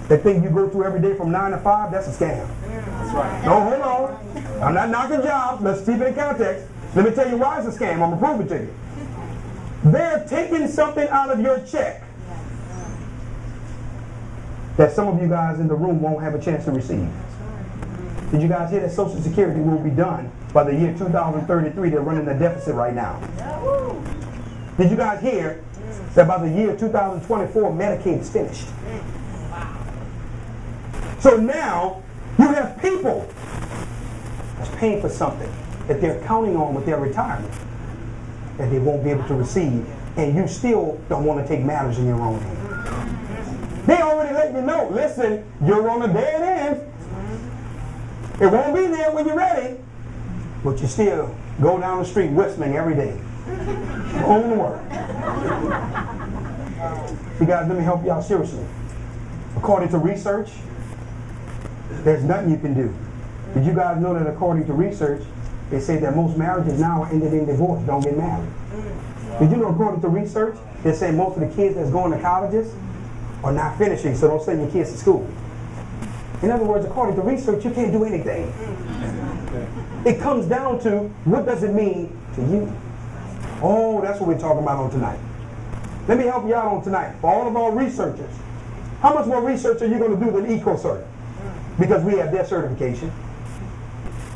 That thing you go through every day from 9 to 5, that's a scam. That's right. No, hold on. I'm not knocking jobs. Let's keep it in context. Let me tell you why it's a scam. I'm going to prove it to you. They're taking something out of your check that some of you guys in the room won't have a chance to receive. Did you guys hear that Social Security will be done by the year 2033? They're running a deficit right now. Did you guys hear that by the year 2024, Medicaid is finished? So now you have people that's paying for something that they're counting on with their retirement that they won't be able to receive, and you still don't want to take matters in your own hands. They already let you know, listen, you're on a dead end. It won't be there when you're ready, but you still go down the street whistling every day. Going to work. See, guys, let me help you out seriously. According to research, there's nothing you can do. Did you guys know that according to research, they say that most marriages now are ended in divorce, don't get married? Did you know according to research, they say most of the kids that's going to colleges are not finishing, so don't send your kids to school. In other words, according to research, you can't do anything. It comes down to, what does it mean to you? Oh, that's what we're talking about on tonight. Let me help you out on tonight. For all of our researchers, how much more research are you going to do than EcoCert? Because we have their certification.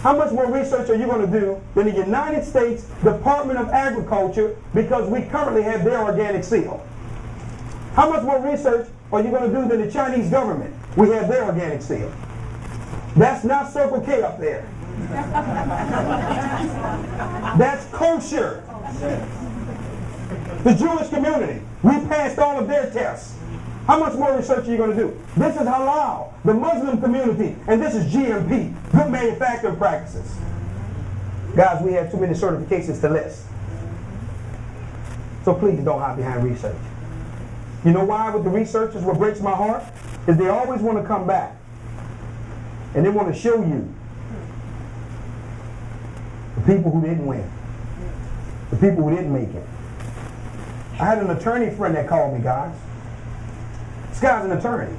How much more research are you going to do than the United States Department of Agriculture, because we currently have their organic seal? How much more research are you going to do than the Chinese government? We have their organic seal. That's not Circle K up there. That's kosher. The Jewish community, we passed all of their tests. How much more research are you going to do? This is halal, the Muslim community, and this is GMP, good manufacturing practices. Guys, we have too many certifications to list. So please don't hide behind research. You know why with the researchers, what breaks my heart? Is they always want to come back and they want to show you the people who didn't win, the people who didn't make it. I had an attorney friend that called me, guys. This guy's an attorney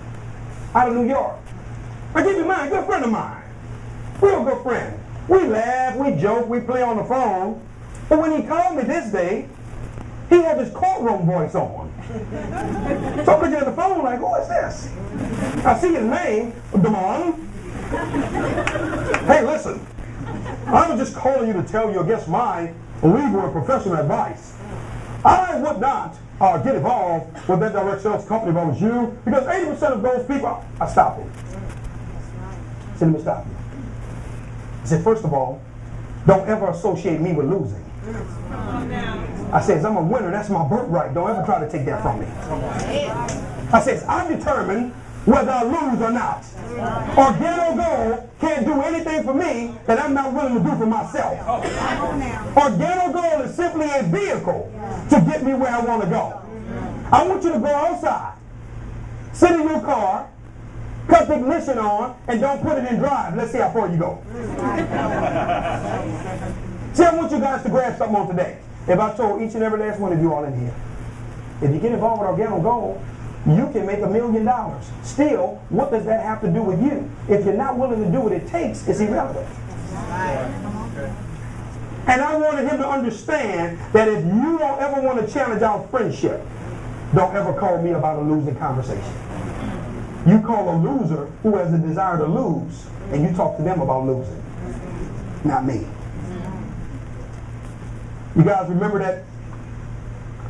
out of New York. I keep in mind, good friend of mine. Real good friend. We laugh, we joke, we play on the phone. But when he called me this day, he had his courtroom voice on. So I'm looking at the phone like, who is this? I see his name, Damon. Hey, listen. I was just calling you to tell you against my legal and professional advice. I would not get involved with that direct sales company if I was you, because 80% of those people, I stopped him. I said, let me stop you. I said, first of all, don't ever associate me with losing. I said, I'm a winner, that's my birthright. Don't ever try to take that from me. I said, I'm determined whether I lose or not. Organo Gold can't do anything for me that I'm not willing to do for myself. Organo Gold is simply a vehicle to get me where I want to go. I want you to go outside, sit in your car, cut the ignition on, and don't put it in drive. Let's see how far you go. See, I want you guys to grab something on today. If I told each and every last one of you all in here, if you get involved with Organo Gold, you can make $1 million. Still, what does that have to do with you? If you're not willing to do what it takes, it's irrelevant. And I wanted him to understand that if you don't ever want to challenge our friendship, don't ever call me about a losing conversation. You call a loser who has a desire to lose, and you talk to them about losing. Not me. You guys remember that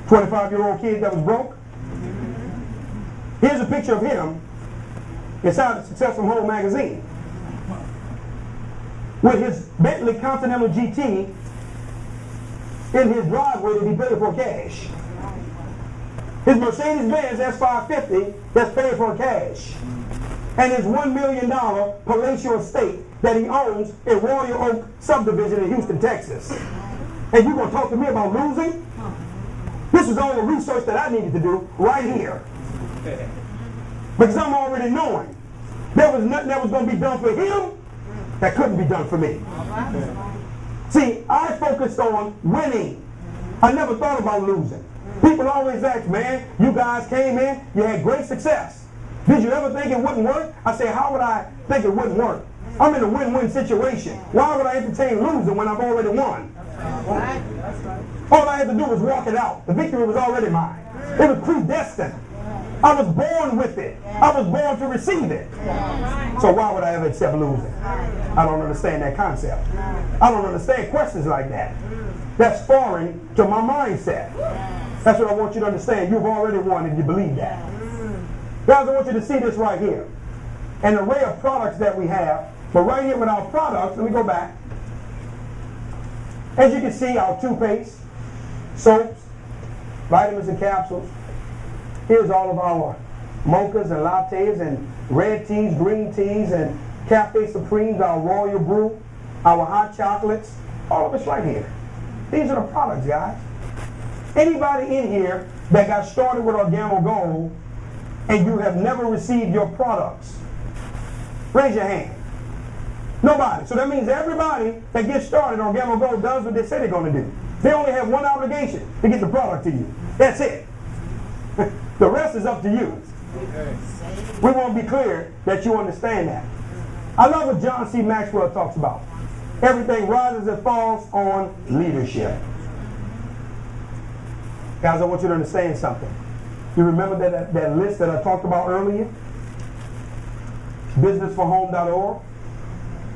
25-year-old kid that was broke? Here's a picture of him inside the Success from Home magazine with his Bentley Continental GT in his driveway to be paid for cash. His Mercedes-Benz S550 that's paid for cash. And his $1 million palatial estate that he owns in Royal Oak subdivision in Houston, Texas. And you're going to talk to me about losing? This is all the research that I needed to do right here. Because I'm already knowing there was nothing that was going to be done for him that couldn't be done for me. See, I focused on winning. I never thought about losing. People always ask, man, you guys came in, you had great success. Did you ever think it wouldn't work? I say, how would I think it wouldn't work? I'm in a win-win situation. Why would I entertain losing when I've already won? All I had to do was walk it out. The victory was already mine. It was predestined. I was born with it. I was born to receive it. So why would I ever accept losing? I don't understand that concept. I don't understand questions like that. That's foreign to my mindset. That's what I want you to understand. You've already won and you believe that. Guys, I want you to see this right here. An array of products that we have. But right here with our products, let me go back. As you can see, our toothpaste, soaps, vitamins and capsules. Here's all of our mochas and lattes and red teas, green teas, and Cafe Supremes, our royal brew, our hot chocolates. All of it's right here. These are the products, guys. Anybody in here that got started with Organo Gold and you have never received your products, raise your hand. Nobody. So that means everybody that gets started on Organo Gold does what they say they're going to do. They only have one obligation, to get the product to you. That's it. The rest is up to you. We want to be clear that you understand that. I love what John C. Maxwell talks about. Everything rises and falls on leadership. Guys, I want you to understand something. You remember that list that I talked about earlier? Businessforhome.org.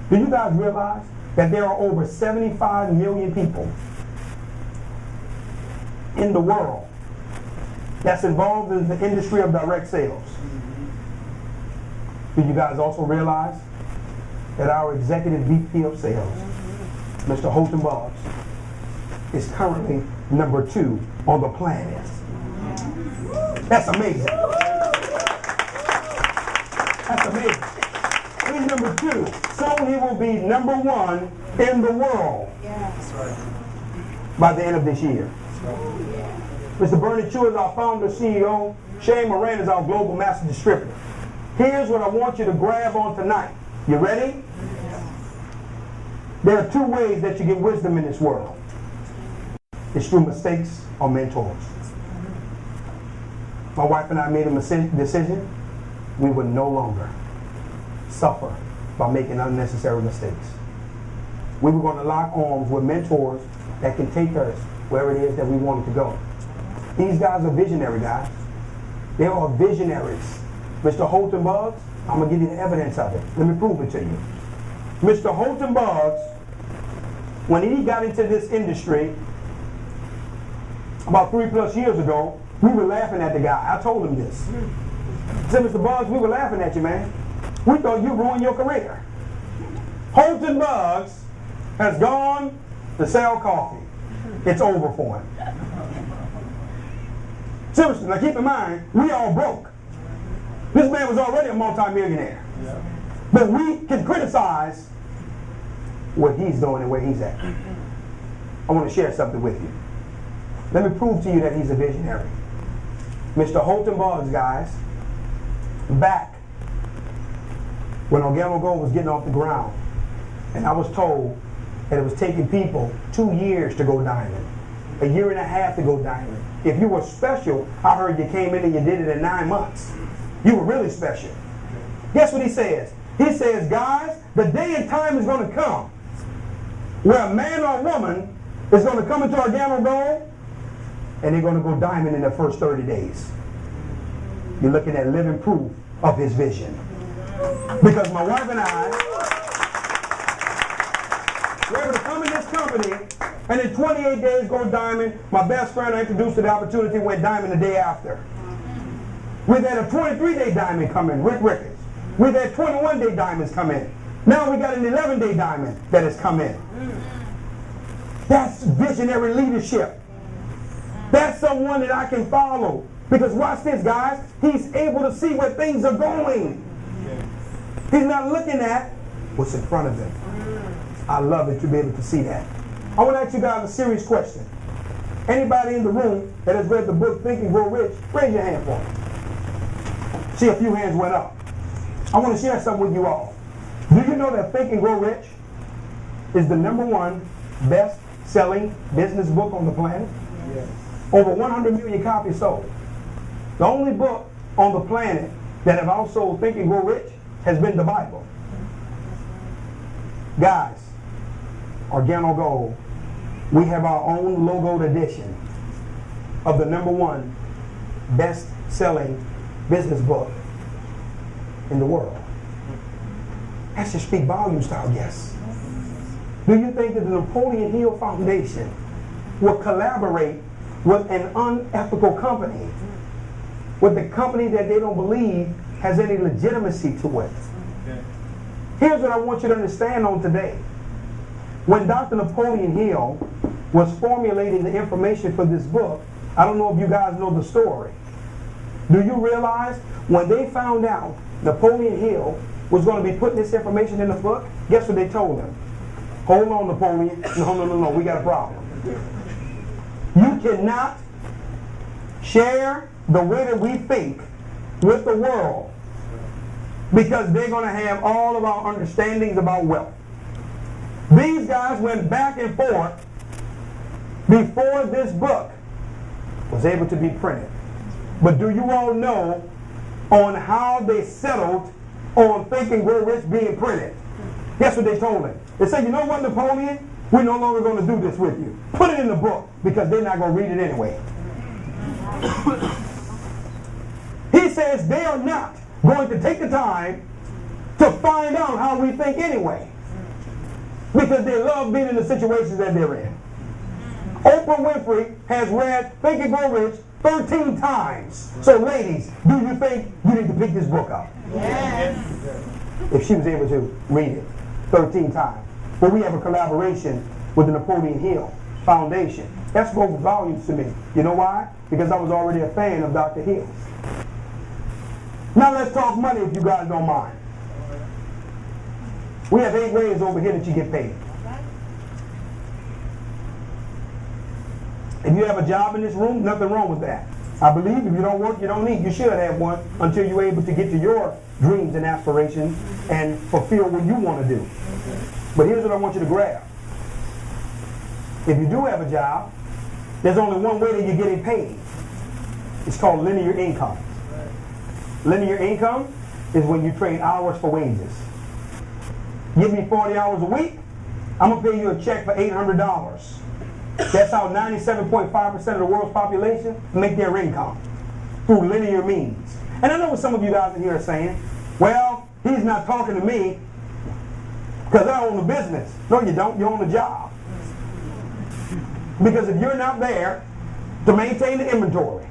Do you guys realize that there are over 75 million people in the world that's involved in the industry of direct sales? Do you guys also realize that our executive VP of sales, Mr. Holton Boggs, is currently number 2 on the planet? That's amazing. That's amazing. He's number 2. Soon he will be number 1 in the world by the end of this year. Mr. Bernie Chu is our founder, CEO. Shane Moran is our global master distributor. Here's what I want you to grab on tonight. You ready? There are 2 ways that you get wisdom in this world. It's through mistakes or mentors. My wife and I made a decision. We would no longer suffer by making unnecessary mistakes. We were going to lock arms with mentors that can take us where it is that we wanted to go. These guys are visionary guys. They are visionaries. Mr. Holton Boggs, I'm going to give you the evidence of it. Let me prove it to you. Mr. Holton Boggs, when he got into this industry about 3+ years ago, we were laughing at the guy. I told him this. I said, Mr. Boggs, we were laughing at you, man. We thought you ruined your career. Holton Boggs has gone to sell coffee. It's over for him. Seriously, now keep in mind, we all broke. This man was already a multi-millionaire. But we can criticize what he's doing and where he's at. I want to share something with you. Let me prove to you that he's a visionary. Mr. Holton Boggs, guys, back when Organo Gold was getting off the ground, and I was told that it was taking people 2 years to go diamond, 1.5 years to go diamond. If you were special, I heard you came in and you did it in 9 months. You were really special. Guess what he says? He says, guys, the day and time is going to come where a man or woman is going to come into Organo Gold and they're going to go diamond in the first 30 days. You're looking at living proof of his vision. Because my wife and I were able to come in this company and in 28 days go diamond. My best friend I introduced to the opportunity went diamond the day after. We've had a 23-day diamond come in, Rick Ricketts. We've had 21-day diamonds come in. Now we got an 11-day diamond that has come in. That's visionary leadership. That's someone that I can follow. Because watch this, guys. He's able to see where things are going. He's not looking at what's in front of him. I love it to be able to see that. I want to ask you guys a serious question. Anybody in the room that has read the book Think and Grow Rich, raise your hand for me. See, a few hands went up. I want to share something with you all. Do you know that Think and Grow Rich is the #1 best-selling business book on the planet? Yes. Over 100 million copies sold. The only book on the planet that have outsold Think and Grow Rich has been the Bible. Guys, Organo Gold, we have our own logoed edition of the #1 best-selling business book in the world. That should speak volumes to our guests. Do you think that the Napoleon Hill Foundation will collaborate with an unethical company, with a company that they don't believe has any legitimacy to it? Here's what I want you to understand on today. When Dr. Napoleon Hill was formulating the information for this book, I don't know if you guys know the story. Do you realize when they found out Napoleon Hill was going to be putting this information in the book, guess what they told him? Hold on, Napoleon. No, we got a problem. You cannot share the way that we think with the world because they're going to have all of our understandings about wealth. These guys went back and forth before this book was able to be printed. But do you all know on how they settled on Think and Grow Rich being printed? Guess what they told him? They said, you know what, Napoleon? We're no longer going to do this with you. Put it in the book because they're not going to read it anyway. He says they are not going to take the time to find out how we think anyway because they love being in the situations that they're in. Oprah Winfrey has read Think and Grow Rich 13 times. So ladies, do you think you need to pick this book up? Yes. If she was able to read it 13 times. But we have a collaboration with the Napoleon Hill Foundation. That spoke volumes to me. You know why? Because I was already a fan of Dr. Hill. Now let's talk money if you guys don't mind. We have 8 ways over here that you get paid. If you have a job in this room, nothing wrong with that. I believe if you don't work, you don't eat. You should have one until you're able to get to your dreams and aspirations and fulfill what you want to do. But here's what I want you to grab. If you do have a job, there's only one way that you're getting paid. It's called linear income. Linear income is when you trade hours for wages. Give me 40 hours a week, I'm going to pay you a check for $800. That's how 97.5% of the world's population make their income, through linear means. And I know what some of you guys in here are saying, well, he's not talking to me because I own a business. No, you don't. You own a job. Because if you're not there to maintain the inventory,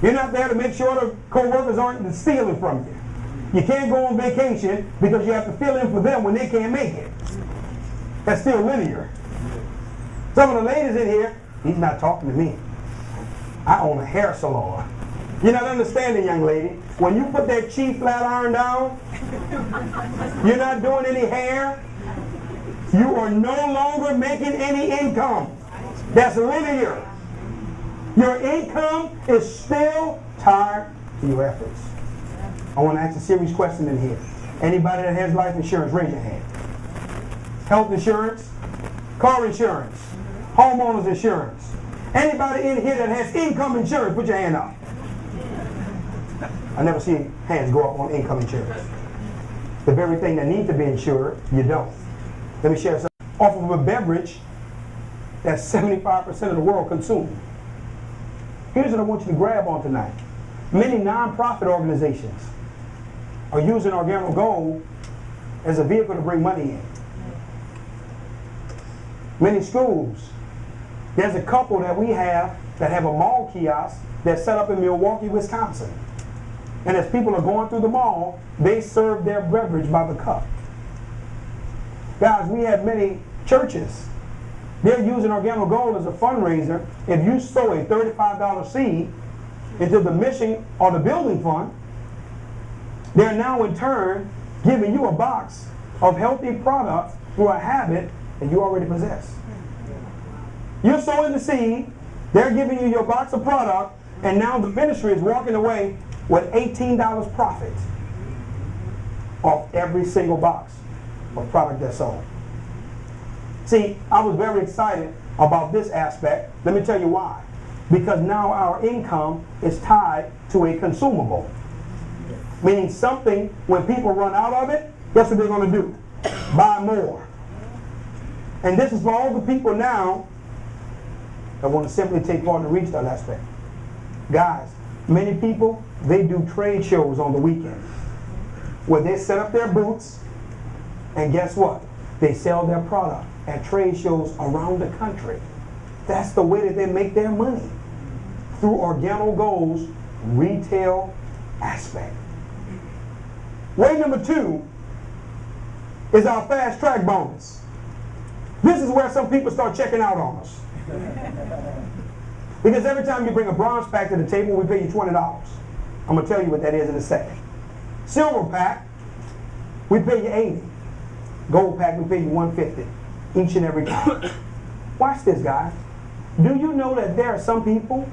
you're not there to make sure the co-workers aren't stealing from you. You can't go on vacation because you have to fill in for them when they can't make it. That's still linear. Some of the ladies in here, he's not talking to me. I own a hair salon. You're not understanding, young lady. When you put that cheap flat iron down, you're not doing any hair. You are no longer making any income. That's linear. Your income is still tied to your efforts. I want to ask a serious question in here. Anybody that has life insurance, raise your hand. Health insurance, car insurance, homeowners insurance. Anybody in here that has income insurance, put your hand up. I never see hands go up on income insurance. The very thing that needs to be insured, you don't. Let me share something. Off of a beverage that 75% of the world consumes. Here's what I want you to grab on tonight. Many non-profit organizations are using Organo Gold as a vehicle to bring money in. Many schools. There's a couple that we have that have a mall kiosk that's set up in Milwaukee, Wisconsin. And as people are going through the mall, they serve their beverage by the cup. Guys, we have many churches. They're using Organo Gold as a fundraiser. If you sow a $35 seed into the mission or the building fund, they're now in turn giving you a box of healthy product through a habit that you already possess. You're sowing the seed, they're giving you your box of product, and now the ministry is walking away with $18 profit off every single box of product that's sold. See, I was very excited about this aspect. Let me tell you why. Because now our income is tied to a consumable. Meaning something, when people run out of it, guess what they're going to do? Buy more. And this is for all the people now that want to simply take part in the retail aspect. Guys, many people, they do trade shows on the weekend where they set up their booths, and guess what? They sell their product at trade shows around the country. That's the way that they make their money, through Organo Gold's retail aspect. Way number 2 is our fast track bonus. This is where some people start checking out on us. Because every time you bring a bronze pack to the table, we pay you $20. I'm going to tell you what that is in a second. Silver pack, we pay you $80. Gold pack, we pay you $150 each and every time. Watch this, guys. Do you know that there are some people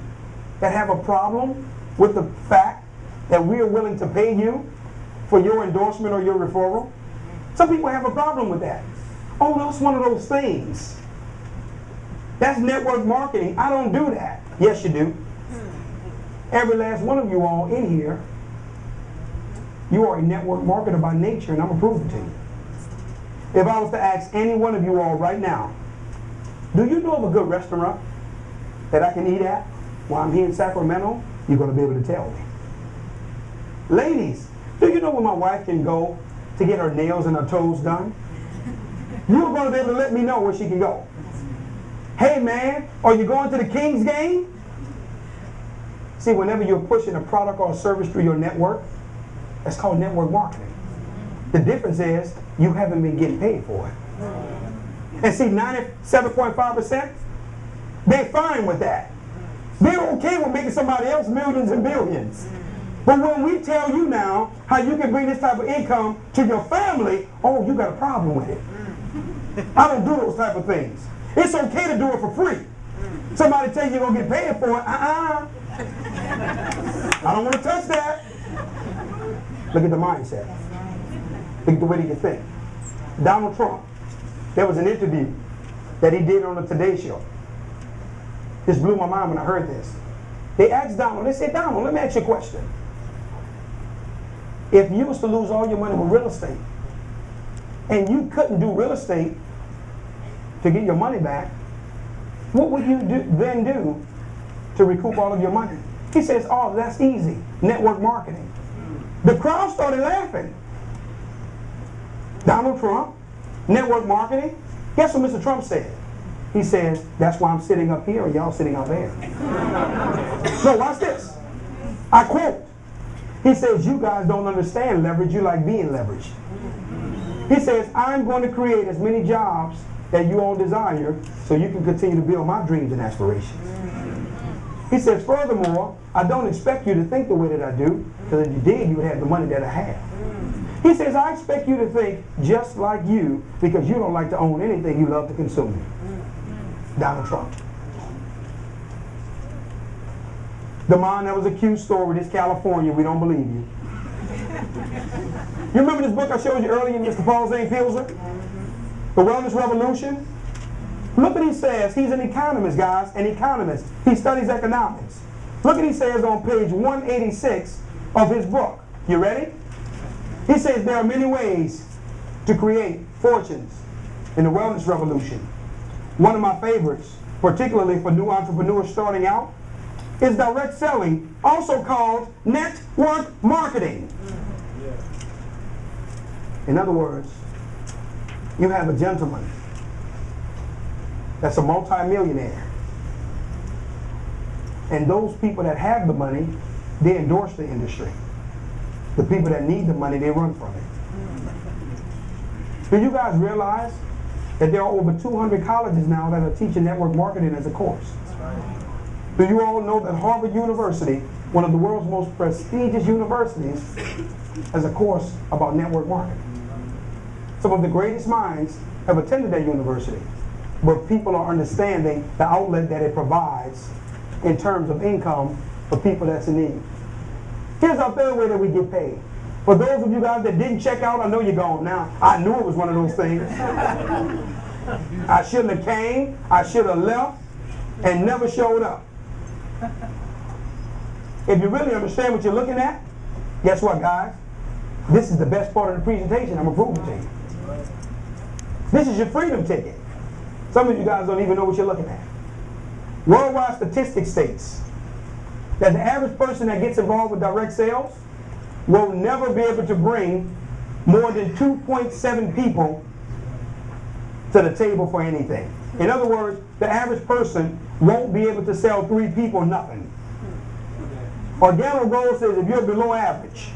that have a problem with the fact that we are willing to pay you for your endorsement or your referral? Some people have a problem with that. Oh, that's one of those things. That's network marketing. I don't do that. Yes, you do. Every last one of you all in here, you are a network marketer by nature, and I'm going to prove it to you. If I was to ask any one of you all right now, do you know of a good restaurant that I can eat at while I'm here in Sacramento? You're going to be able to tell me. Ladies, do you know where my wife can go to get her nails and her toes done? You're going to be able to let me know where she can go. Hey man, are you going to the Kings game? See, whenever you're pushing a product or a service through your network, that's called network marketing. The difference is you haven't been getting paid for it. And see, 97.5%, they're fine with that. They're okay with making somebody else millions and billions. But when we tell you now how you can bring this type of income to your family, oh, you got a problem with it. I don't do those type of things. It's okay to do it for free. Somebody tell you you're going to get paid for it. I don't want to touch that. Look at the mindset. Look at the way he can think. Donald Trump, there was an interview that he did on the Today Show. This blew my mind when I heard this. They asked Donald, they said, Donald, let me ask you a question. If you was to lose all your money with real estate, and you couldn't do real estate to get your money back, what would you then do to recoup all of your money? He says, oh, that's easy. Network marketing. The crowd started laughing. Donald Trump, network marketing. Guess what Mr. Trump said? He says, that's why I'm sitting up here and y'all sitting out there. No, watch this. I quote. He says, you guys don't understand leverage, you like being leveraged. He says, I'm going to create as many jobs that you all desire so you can continue to build my dreams and aspirations. He says, furthermore, I don't expect you to think the way that I do, because if you did, you would have the money that I have. He says, I expect you to think just like you, because you don't like to own anything, you love to consume it. Donald Trump. The man that was accused story is California, we don't believe you. You remember this book I showed you earlier, Mr. Paul Zane Pilzer? The Wellness Revolution? Look what he says. He's an economist, guys, an economist. He studies economics. Look what he says on page 186 of his book. You ready? He says there are many ways to create fortunes in the wellness revolution. One of my favorites, particularly for new entrepreneurs starting out, is direct selling, also called network marketing. In other words, you have a gentleman that's a multi-millionaire. And those people that have the money, they endorse the industry. The people that need the money, they run from it. Do you guys realize that there are over 200 colleges now that are teaching network marketing as a course? Do you all know that Harvard University, one of the world's most prestigious universities, has a course about network marketing? Some of the greatest minds have attended that university, but people are understanding the outlet that it provides in terms of income for people that's in need. Here's our third way that we get paid. For those of you guys that didn't check out, I know you're gone now. I knew it was one of those things. I shouldn't have came, I should have left, and never showed up. If you really understand what you're looking at, guess what, guys? This is the best part of the presentation. I'm going to prove it to you. This is your freedom ticket. Some of you guys don't even know what you're looking at. Worldwide statistics states that the average person that gets involved with direct sales will never be able to bring more than 2.7 people to the table for anything. In other words, the average person won't be able to sell 3 people nothing. Organo goal says if you're below average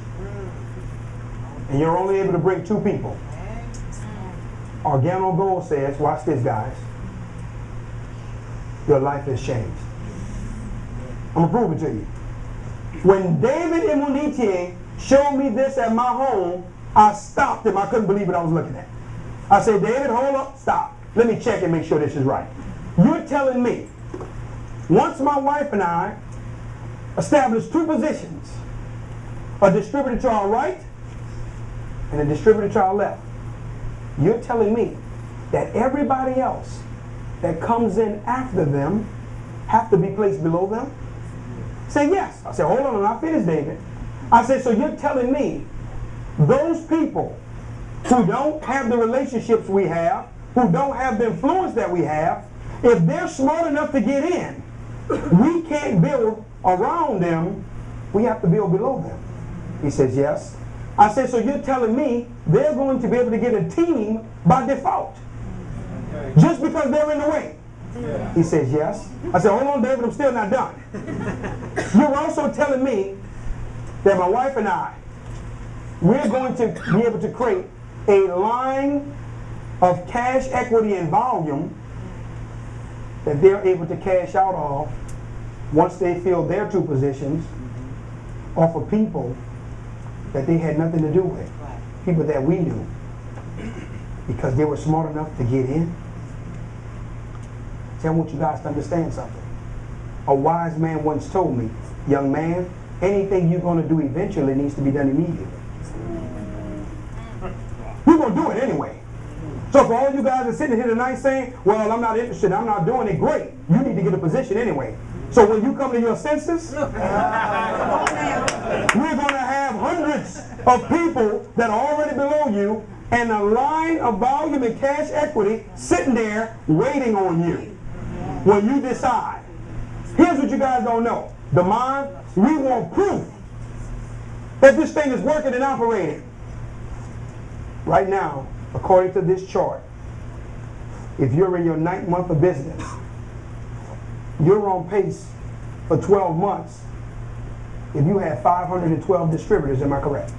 and you're only able to bring 2 people, Organo goal says, watch this, guys, your life has changed. I'm going to prove it to you. When David and Monique showed me this at my home, I stopped him. I couldn't believe what I was looking at. I said, David, hold up, stop. Let me check and make sure this is right. You're telling me, once my wife and I established 2 positions, a distributor to our right and a distributor to our left, you're telling me that everybody else that comes in after them have to be placed below them? Say yes. I said, hold on, I'm not finished, David. I said, so you're telling me those people who don't have the relationships we have, who don't have the influence that we have, if they're smart enough to get in, we can't build around them, we have to build below them. He says, yes. I said, so you're telling me they're going to be able to get a team by default, just because they're in the way? He says, yes. I said, hold on, David, I'm still not done. You're also telling me that my wife and I, we're going to be able to create a line of cash, equity, and volume that they're able to cash out of once they fill their 2 positions off of people that they had nothing to do with, people that we knew, because they were smart enough to get in. See, I want you guys to understand something. A wise man once told me, young man, anything you're going to do eventually needs to be done immediately. You're going to do it anyway. So for all you guys that are sitting here tonight saying, well, I'm not interested, I'm not doing it, great. You need to get a position anyway. So when you come to your senses, we're going to have hundreds of people that are already below you and a line of volume and cash equity sitting there waiting on you when you decide. Here's what you guys don't know. The mind, we want proof that this thing is working and operating. Right now, according to this chart, if you're in your 9th month of business, you're on pace for 12 months if you have 512 distributors, am I correct?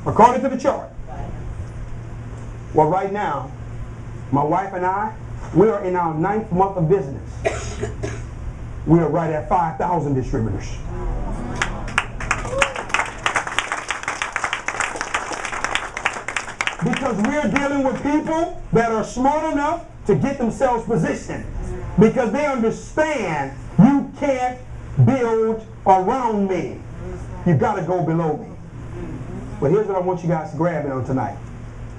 According to the chart. Well, right now, my wife and I, we are in our 9th month of business. We are right at 5,000 distributors. Because we're dealing with people that are smart enough to get themselves positioned. Because they understand you can't build around me. You got to go below me. But here's what I want you guys to grab it on tonight.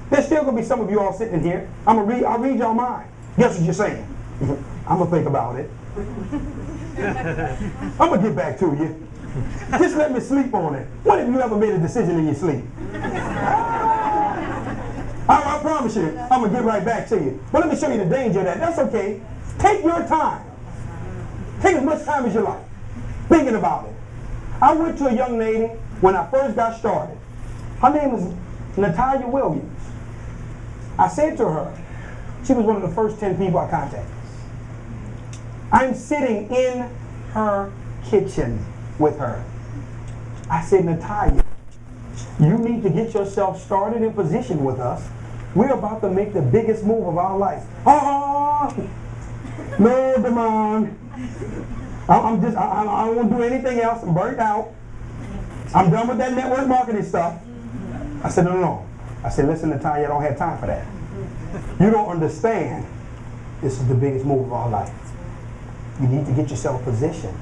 There's still going to be some of you all sitting here. I'll read y'all mind. Guess what you're saying? I'm going to think about it. I'm going to get back to you. Just let me sleep on it. When have you ever made a decision in your sleep? I promise you, I'm going to get right back to you. But let me show you the danger of that. That's okay. Take your time. Take as much time as you like thinking about it. I went to a young lady when I first got started. Her name was Natalia Williams. I said to her, she was one of the first 10 people I contacted. I'm sitting in her kitchen with her. I said, Natalia, you need to get yourself started in position with us. We're about to make the biggest move of our life. Oh, no, Damon. I don't want to do anything else. I'm burnt out. I'm done with that network marketing stuff. I said, no. I said, listen, Natalia, I don't have time for that. You don't understand. This is the biggest move of our life. You need to get yourself positioned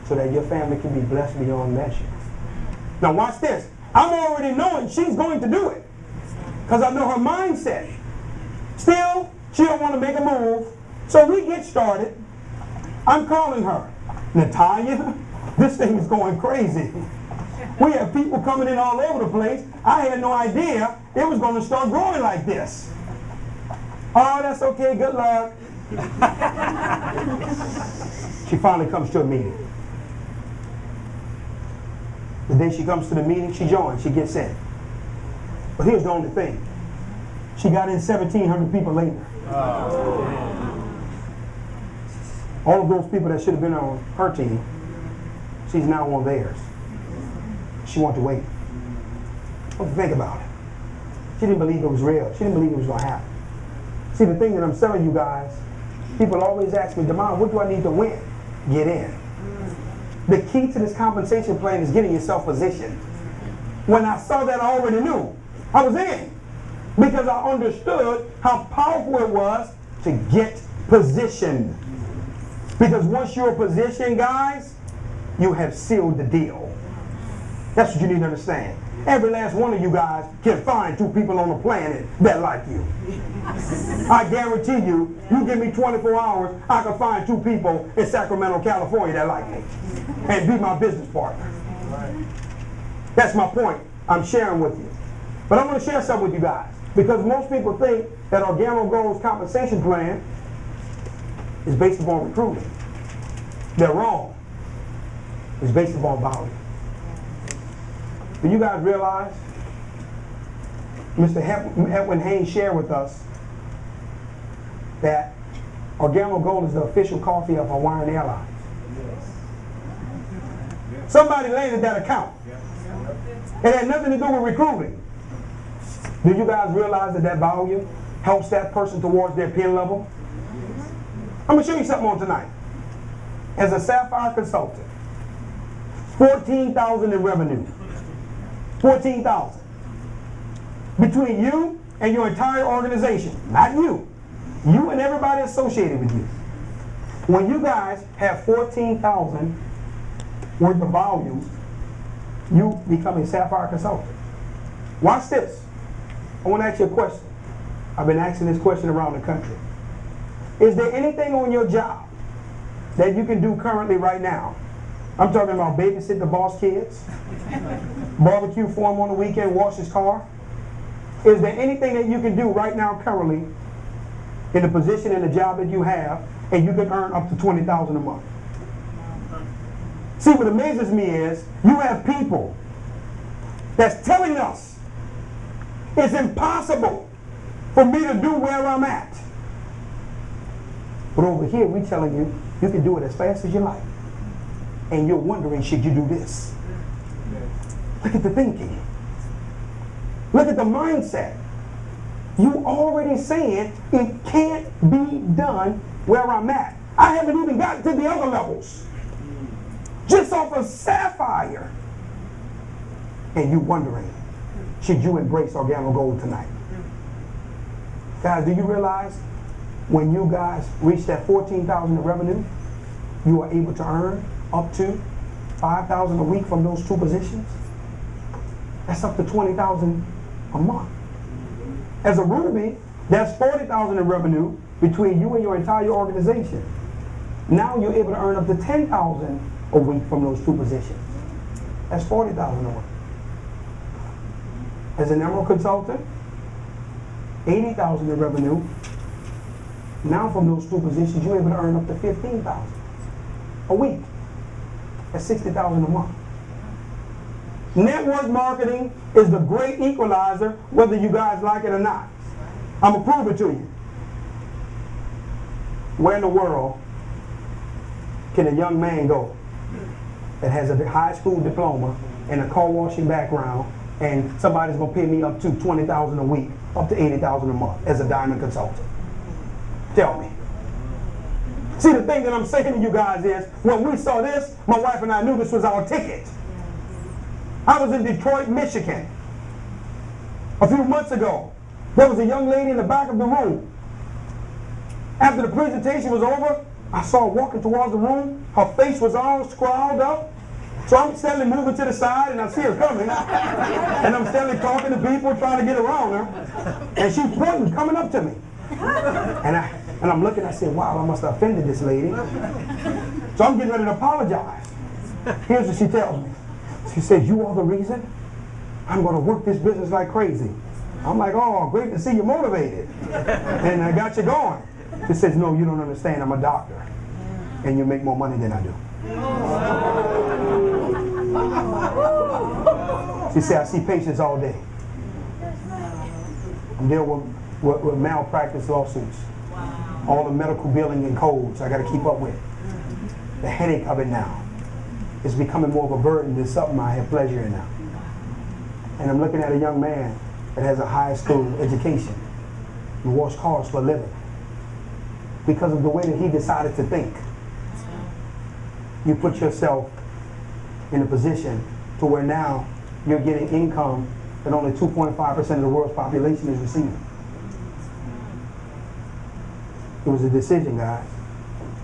so that your family can be blessed beyond measure. Now watch this. I'm already knowing she's going to do it because I know her mindset. Still, she don't want to make a move. So we get started. I'm calling her. Natalia, this thing is going crazy. We have people coming in all over the place. I had no idea it was going to start growing like this. Oh, that's okay. Good luck. She finally comes to a meeting. The day she comes to the meeting, she joins. She gets in. But here's the only thing. She got in 1,700 people later. All of those people that should have been on her team, she's now on theirs. She wanted to wait. Don't think about it. She didn't believe it was real. She didn't believe it was going to happen. See, the thing that I'm telling you guys, people always ask me, Damon, what do I need to win? Get in. The key to this compensation plan is getting yourself positioned. When I saw that, I already knew I was in because I understood how powerful it was to get positioned. Because once you're positioned, guys, you have sealed the deal. That's what you need to understand. Every last one of you guys can find 2 people on the planet that like you. I guarantee you, you give me 24 hours, I can find 2 people in Sacramento, California that like me and be my business partner. That's my point I'm sharing with you. But I'm going to share something with you guys because most people think that Organo Gold's compensation plan is based upon recruiting. They're wrong. It's based upon value. Do you guys realize Mr. Edwin Haynes shared with us that Organo Gold is the official coffee of Hawaiian Airlines? Somebody landed that account. It had nothing to do with recruiting. Do you guys realize that that value helps that person towards their pin level? I'm going to show you something on tonight. As a Sapphire consultant, $14,000 in revenue. $14,000. Between you and your entire organization, not you. You and everybody associated with you. When you guys have $14,000 worth of value, you become a Sapphire consultant. Watch this. I want to ask you a question. I've been asking this question around the country. Is there anything on your job that you can do currently right now? I'm talking about babysit the boss kids, barbecue for him on the weekend, wash his car. Is there anything that you can do right now currently in the position and the job that you have and you can earn up to $20,000 a month? See, what amazes me is you have people that's telling us it's impossible for me to do where I'm at. But over here, we're telling you, you can do it as fast as you like. And you're wondering, should you do this? Look at the thinking. Look at the mindset. You already saying it can't be done where I'm at. I haven't even gotten to the other levels. Just off of Sapphire. And you wondering, should you embrace Organo Gold tonight? Guys, do you realize when you guys reach that $14,000 in revenue, you are able to earn up to $5,000 a week from those 2 positions? That's up to $20,000 a month. As a Ruby, that's $40,000 in revenue between you and your entire organization. Now you're able to earn up to $10,000 a week from those 2 positions. That's $40,000 a month. As an Emerald consultant, $80,000 in revenue. Now from those 2 positions, you're able to earn up to $15,000 a week. That's $60,000 a month. Network marketing is the great equalizer, whether you guys like it or not. I'm going to prove it to you. Where in the world can a young man go that has a high school diploma and a car washing background, and somebody's going to pay me up to $20,000 a week, up to $80,000 a month as a diamond consultant? Tell me. See, the thing that I'm saying to you guys is, when we saw this, my wife and I knew this was our ticket. I was in Detroit, Michigan a few months ago. There was a young lady in the back of the room. After the presentation was over, I saw her walking towards the room. Her face was all scrawled up. So I'm steadily moving to the side, and I see her coming. And I'm steadily talking to people, trying to get around her. And she's pointing, coming up to me. And I'm looking, I said, wow, I must have offended this lady. So I'm getting ready to apologize. Here's what she tells me. She said, you are the reason I'm going to work this business like crazy. I'm like, oh, great to see you motivated. And I got you going. She says, no, you don't understand. I'm a doctor. And you make more money than I do. She said, I see patients all day. I'm dealing with malpractice lawsuits. All the medical billing and codes I got to keep up with. The headache of it now. It's becoming more of a burden than something I have pleasure in now. And I'm looking at a young man that has a high school education. He washes cars for a living. Because of the way that he decided to think. You put yourself in a position to where now you're getting income that only 2.5% of the world's population is receiving. It was a decision, guys.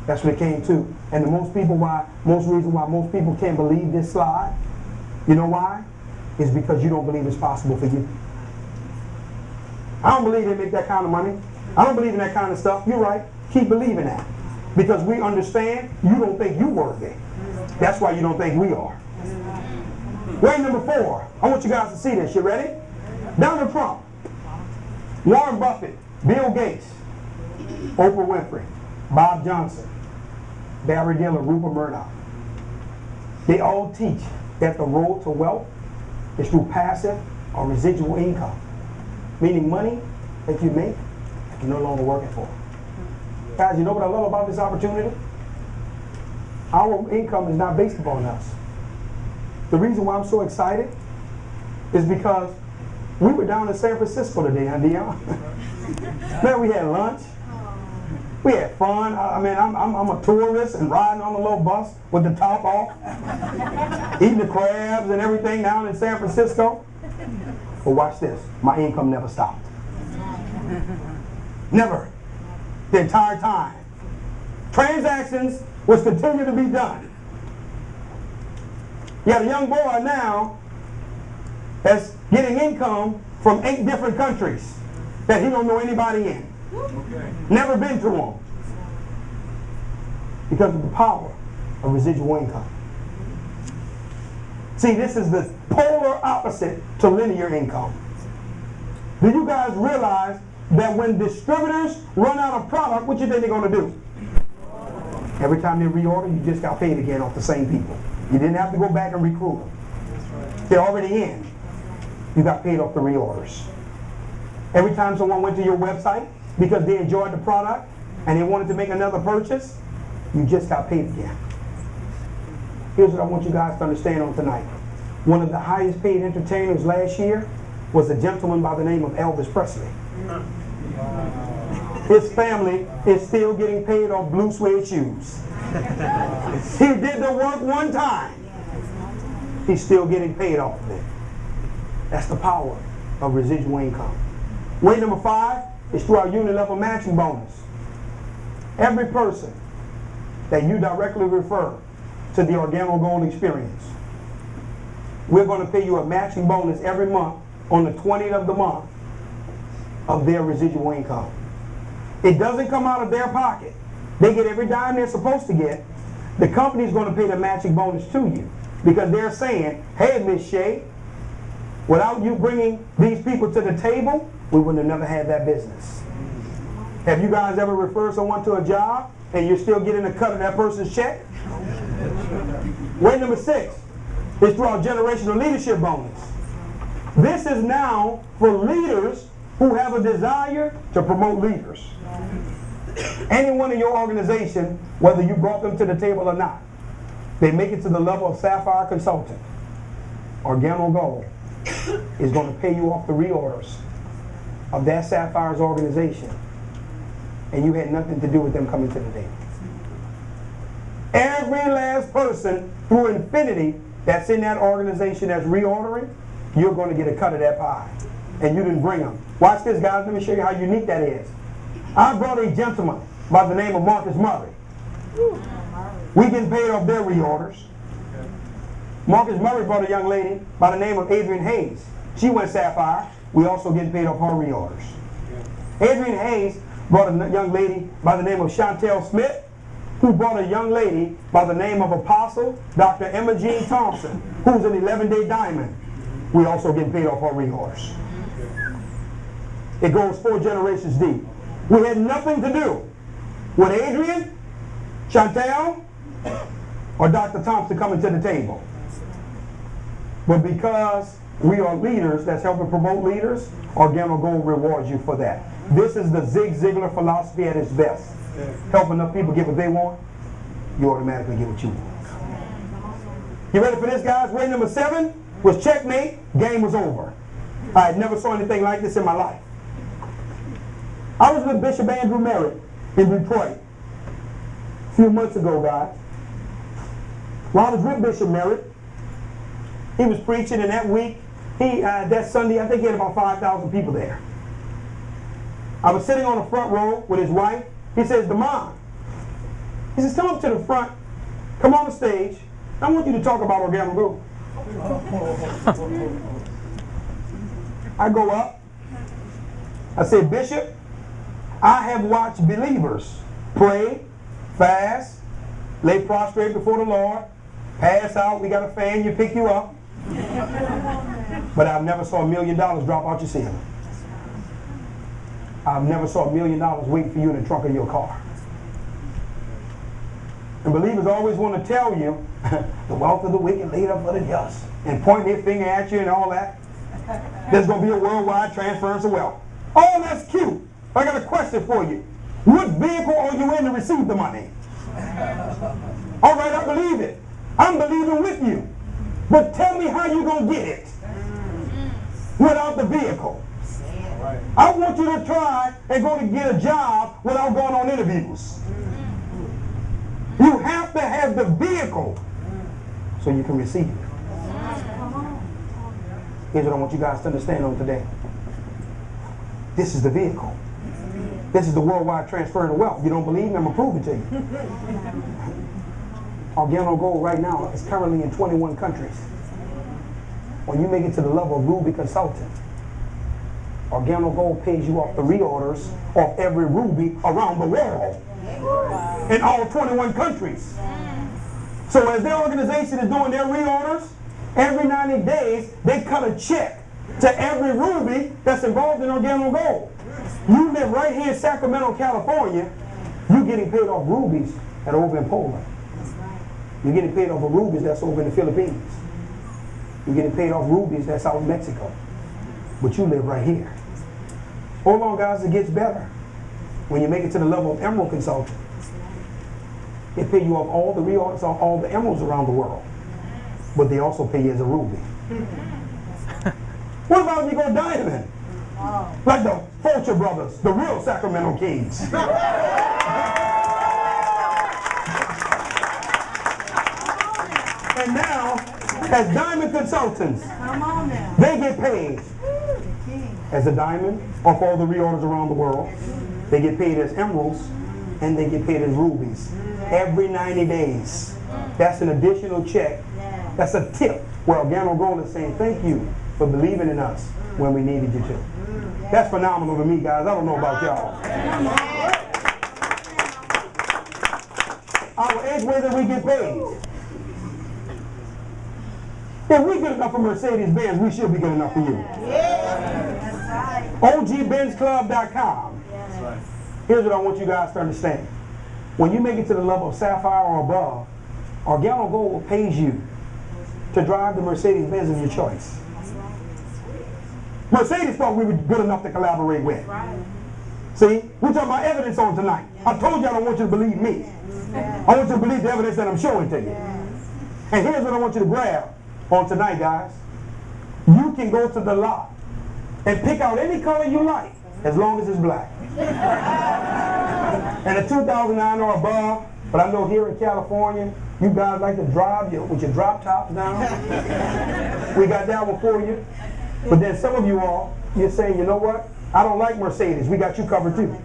That's what it came to. And the most reason why most people can't believe this slide, you know why? Is because you don't believe it's possible for you. I don't believe they make that kind of money. I don't believe in that kind of stuff. You're right. Keep believing that. Because we understand you don't think you're worthy. That's why you don't think we are. Way number 4. I want you guys to see this. You ready? Donald Trump, Warren Buffett, Bill Gates, Oprah Winfrey, Bob Johnson, Barry Diller, Rupert Murdoch. They all teach that the road to wealth is through passive or residual income. Meaning money that you make that you're no longer working for. Guys, you know what I love about this opportunity? Our income is not based upon us. The reason why I'm so excited is because we were down in San Francisco today, huh, Dion? Man, we had lunch. We had fun. I mean, I'm a tourist and riding on a little bus with the top off, eating the crabs and everything down in San Francisco. But watch this. My income never stopped. Never. The entire time. Transactions was continue to be done. You got a young boy now that's getting income from 8 different countries that he don't know anybody in. Okay. Never been to them. Because of the power of residual income. See, this is the polar opposite to linear income. Do you guys realize that when distributors run out of product, what you think they're going to do? Every time they reorder, you just got paid again off the same people. You didn't have to go back and recruit them. They're already in. You got paid off the reorders. Every time someone went to your website because they enjoyed the product and they wanted to make another purchase, you just got paid again. Here's what I want you guys to understand on tonight. One of the highest paid entertainers last year was a gentleman by the name of Elvis Presley. His family is still getting paid off blue suede shoes. He did the work one time. He's still getting paid off of it. That's the power of residual income. Way number 5 is through our unit level matching bonus. Every person that you directly refer to the Organo Gold Experience, we're going to pay you a matching bonus every month on the 20th of the month of their residual income. It doesn't come out of their pocket. They get every dime they're supposed to get. The company's going to pay the matching bonus to you because they're saying, hey, Miss Shea, without you bringing these people to the table, we would have never had that business. Have you guys ever referred someone to a job and you're still getting a cut of that person's check? Way number 6 is through our generational leadership bonus. This is now for leaders who have a desire to promote leaders. Anyone in your organization, whether you brought them to the table or not, they make it to the level of Sapphire Consultant. Organo Gold is going to pay you off the reorders of that Sapphire's organization, and you had nothing to do with them coming to the table. Every last person through infinity that's in that organization that's reordering, you're going to get a cut of that pie. And you didn't bring them. Watch this, guys. Let me show you how unique that is. I brought a gentleman by the name of Marcus Murray. We getting paid off their reorders. Marcus Murray brought a young lady by the name of Adrian Hayes. She went Sapphire. We also getting paid off her reorders. Adrian Hayes brought a young lady by the name of Chantel Smith, who brought a young lady by the name of Apostle Dr. Emma Jean Thompson, who's an 11-day diamond. We also getting paid off her reorders. It goes 4 generations deep. We had nothing to do with Adrian, Chantel, or Dr. Thompson coming to the table. But because we are leaders that's helping promote leaders, Organo Gold rewards you for that. This is the Zig Ziglar philosophy at its best. Help enough people get what they want, you automatically get what you want. You ready for this, guys? Way number 7 was checkmate. Game was over. I had never saw anything like this in my life. I was with Bishop Andrew Merritt in Detroit a few months ago, guys. While I was with Bishop Merritt, he was preaching, and that week, that Sunday, I think he had about 5,000 people there. I was sitting on the front row with his wife. He says, Damon, he says, come up to the front, come on the stage. I want you to talk about Organo Gold. I go up. I say, Bishop, I have watched believers pray, fast, lay prostrate before the Lord, pass out, we got a fan, you pick you up. But I've never saw $1 million drop out your ceiling. I've never saw $1 million wait for you in the trunk of your car. And believers always want to tell you, the wealth of the wicked laid up for the just, and point their finger at you and all that. There's going to be a worldwide transference of wealth. Oh, that's cute. I got a question for you. What vehicle are you in to receive the money? All right, I believe it. I'm believing with you. But tell me how you're going to get it without the vehicle. I want you to try and go to get a job without going on interviews. You have to have the vehicle so you can receive it. Here's what I want you guys to understand on today. This is the vehicle. This is the worldwide transfer of wealth. You don't believe me? I'm going to prove it to you. Organo Gold right now is currently in 21 countries. When you make it to the level of Ruby Consultant, Organo Gold pays you off the reorders of every ruby around the world in all 21 countries. So as their organization is doing their reorders, every 90 days they cut a check to every ruby that's involved in Organo Gold. You live right here in Sacramento, California, you're getting paid off rubies that are over in Poland. You're getting paid off of rubies that's over in the Philippines. You're getting paid off rubies that's out in Mexico. But you live right here. Hold on, guys, it gets better. When you make it to the level of Emerald Consultant, they pay you off all the reorders on all the emeralds around the world. But they also pay you as a ruby. What about if you go diamond? Like the Fulcher brothers, the real Sacramento Kings. And now, as diamond consultants, they get paid as a diamond off all the reorders around the world. They get paid as emeralds, and they get paid as rubies every 90 days. That's an additional check. That's a tip where Organo Gold is saying thank you for believing in us when we needed you to. That's phenomenal to me, guys. I don't know about y'all. Our eighth way that we get paid. If we good enough for Mercedes-Benz, we should be good enough for you. OGBenzClub.com. Here's what I want you guys to understand. When you make it to the level of Sapphire or above, Organo Gold pays you to drive the Mercedes-Benz of your choice. Mercedes thought we were good enough to collaborate with. See, we're talking about evidence on tonight. I told you I don't want you to believe me. I want you to believe the evidence that I'm showing to you. And here's what I want you to grab on tonight, guys. You can go to the lot and pick out any color you like, as long as it's black. And a 2009 or above, but I know here in California, you guys like to drive with your drop tops down. We got that one for you. But then some of you all, you're saying, you know what? I don't like Mercedes. We got you covered too.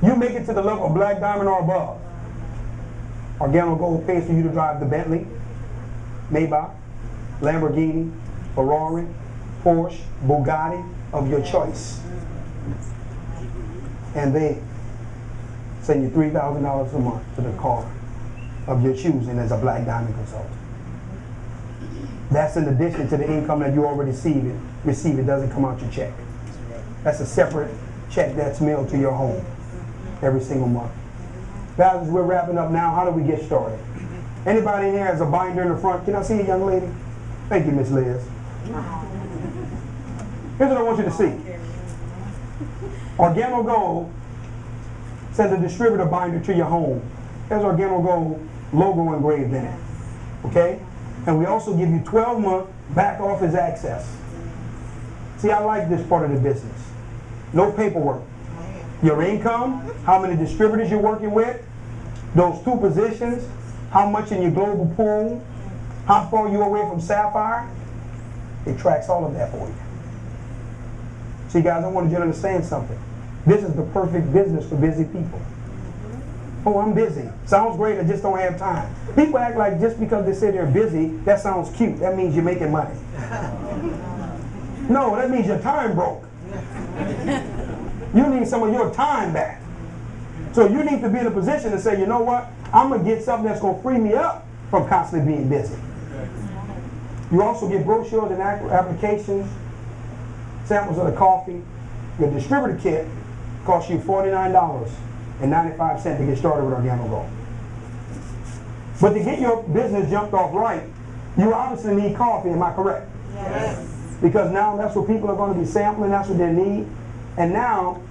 You make it to the level of black diamond or above. Organo Gold pays for you to drive the Bentley, Maybach, Lamborghini, Ferrari, Porsche, Bugatti of your choice. And they send you $3,000 a month to the car of your choosing as a black diamond consultant. That's in addition to the income that you already receive. It doesn't come out your check. That's a separate check that's mailed to your home every single month. Guys, as we're wrapping up now, how do we get started? Anybody in here has a binder in the front? Can I see a young lady? Thank you, Miss Liz. Here's what I want you to see. Organo Gold sends a distributor binder to your home. There's Organo Gold logo engraved in it. Okay? And we also give you 12-month back office access. See, I like this part of the business. No paperwork. Your income, how many distributors you're working with, those 2 positions, how much in your global pool, how far you're away from Sapphire. It tracks all of that for you. See, guys, I want you to understand something. This is the perfect business for busy people. Oh, I'm busy. Sounds great, I just don't have time. People act like just because they say they're busy, that sounds cute. That means you're making money. No, that means your time broke. You need some of your time back. So you need to be in a position to say, you know what? I'm going to get something that's going to free me up from constantly being busy. You also get brochures and applications, samples of the coffee. Your distributor kit costs you $49.95 to get started with Organo Gold. But to get your business jumped off right, you obviously need coffee, am I correct? Yes. Because now that's what people are going to be sampling, that's what they need. And now,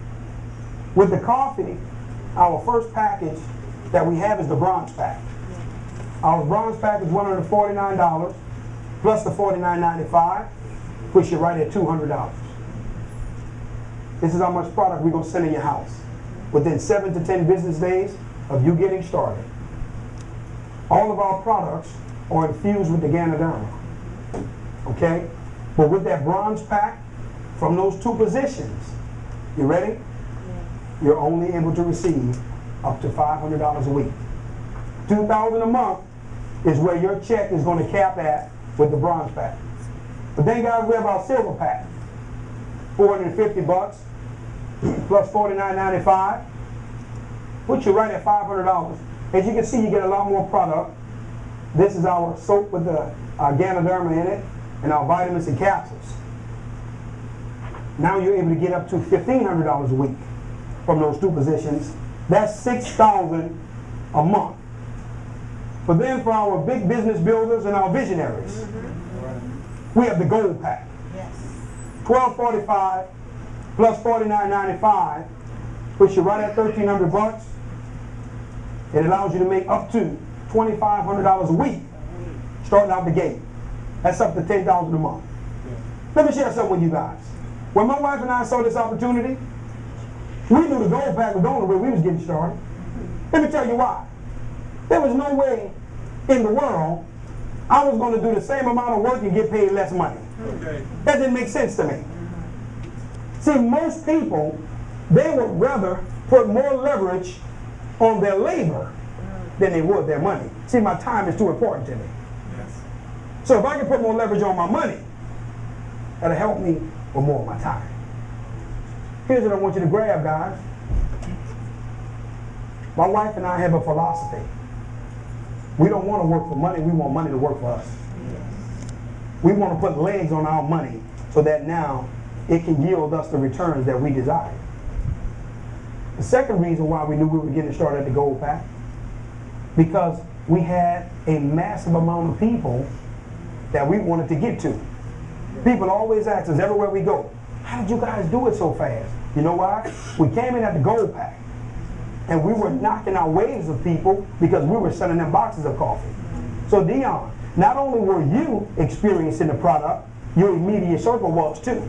with the coffee, our first package that we have is the bronze pack. Our bronze pack is $149 plus the $49.95, which you're right at $200. This is how much product we're going to send in your house within 7 to 10 business days of you getting started. All of our products are infused with the Ganoderma. Okay? But with that bronze pack, from those 2 positions, you ready? You're only able to receive up to $500 a week. $2,000 a month is where your check is going to cap at with the bronze pack. But then, guys, we have our silver pack. $450 plus $49.95. Put you right at $500. As you can see, you get a lot more product. This is our soap with the Ganoderma in it, and our vitamins and capsules. Now you're able to get up to $1,500 a week from those 2 positions. That's $6,000 a month. But then for our big business builders and our visionaries, we have the gold pack. $1,245 plus $49.95, puts you right at $1,300. It allows you to make up to $2,500 a week, starting out the gate. That's up to $10,000 a month. Let me share something with you guys. When my wife and I saw this opportunity, we knew the gold pack was the only way we was getting started. Let me tell you why. There was no way in the world I was going to do the same amount of work and get paid less money. That didn't make sense to me. See, most people, they would rather put more leverage on their labor than they would their money. See, my time is too important to me. So if I can put more leverage on my money, that'll help me with more of my time. Here's what I want you to grab, guys. My wife and I have a philosophy. We don't want to work for money, we want money to work for us. We want to put legs on our money so that now it can yield us the returns that we desire. The second reason why we knew we were getting started at the gold pack, because we had a massive amount of people that we wanted to get to. People always ask us everywhere we go, how did you guys do it so fast? You know why? We came in at the gold pack, and we were knocking out waves of people because we were sending them boxes of coffee. So Dion, not only were you experiencing the product, your immediate circle was too.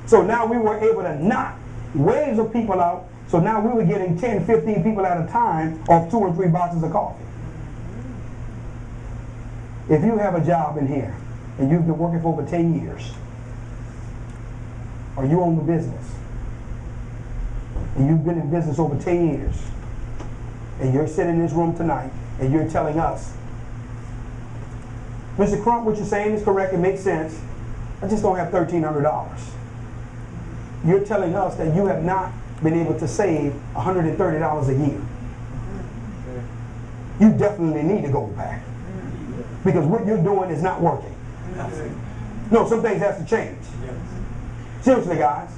So now we were able to knock waves of people out. So now we were getting 10, 15 people at a time off 2 or 3 boxes of coffee. If you have a job in here and you've been working for over 10 years, or you own the business, and you've been in business over 10 years, and you're sitting in this room tonight, and you're telling us, Mr. Crump, what you're saying is correct, it makes sense, I just don't have $1,300. You're telling us that you have not been able to save $130 a year. You definitely need to go back, because what you're doing is not working. No, some things have to change. Seriously, guys,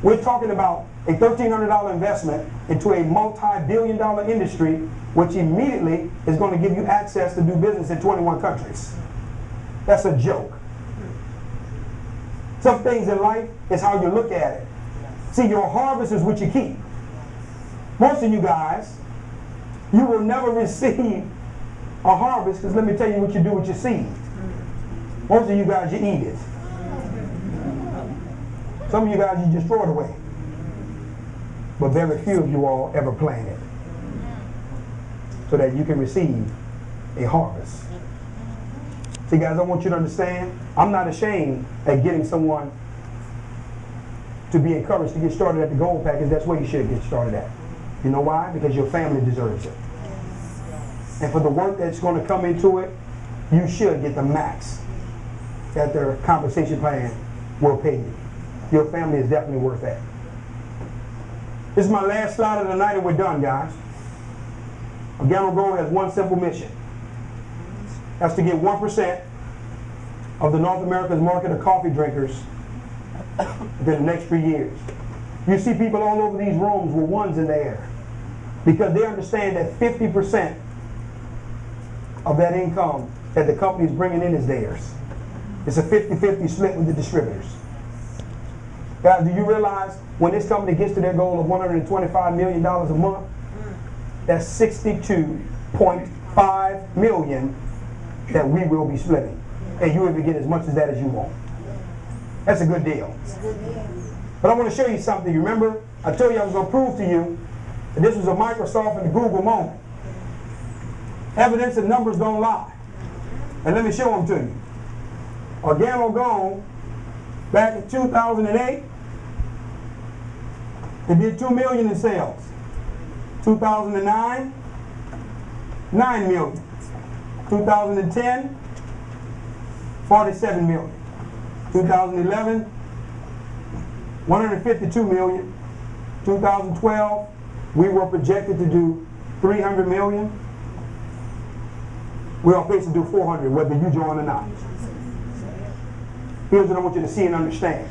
we're talking about a $1,300 investment into a multi-billion-dollar industry, which immediately is going to give you access to do business in 21 countries. That's a joke. Some things in life is how you look at it. See, your harvest is what you keep. Most of you guys, you will never receive a harvest, because let me tell you what you do with your seed. Most of you guys, you eat it. Some of you guys, you just throw it away. But very few of you all ever plant it so that you can receive a harvest. See, guys, I want you to understand, I'm not ashamed at getting someone to be encouraged to get started at the gold package. That's where you should get started at. You know why? Because your family deserves it. And for the work that's going to come into it, you should get the max that their compensation plan will pay you. Your family is definitely worth that. This is my last slide of the night, and we're done, guys. Organo Gold has one simple mission. That's to get 1% of the North America's market of coffee drinkers within the next 3 years. You see people all over these rooms with ones in the air because they understand that 50% of that income that the company is bringing in is theirs. It's a 50-50 split with the distributors. Guys, do you realize when this company gets to their goal of $125 million a month, that's $62.5 million that we will be splitting. And you will get as much as that as you want. That's a good deal. But I want to show you something. You remember, I told you I was going to prove to you that this was a Microsoft and a Google moment. Evidence and numbers don't lie. And let me show them to you. Organo Gold, back in 2008, it did $2 million in sales. 2009, $9 million. 2010, $47 million. 2011, $152 million. 2012, we were projected to do $300 million. We're on pace to do $400, whether you join or not. Here's what I want you to see and understand.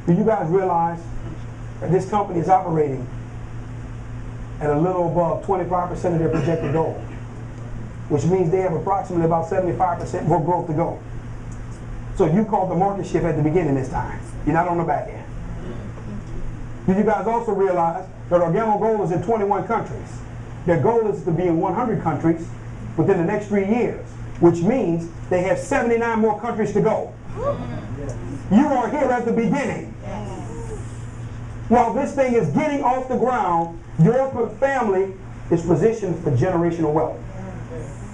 Do you guys realize that this company is operating at a little above 25% of their projected goal, which means they have approximately about 75% more growth to go. So you caught the market shift at the beginning this time. You're not on the back end. Did you guys also realize that Organo Gold is in 21 countries? Their goal is to be in 100 countries within the next 3 years, which means they have 79 more countries to go. You are here at the beginning. While this thing is getting off the ground, your family is positioned for generational wealth.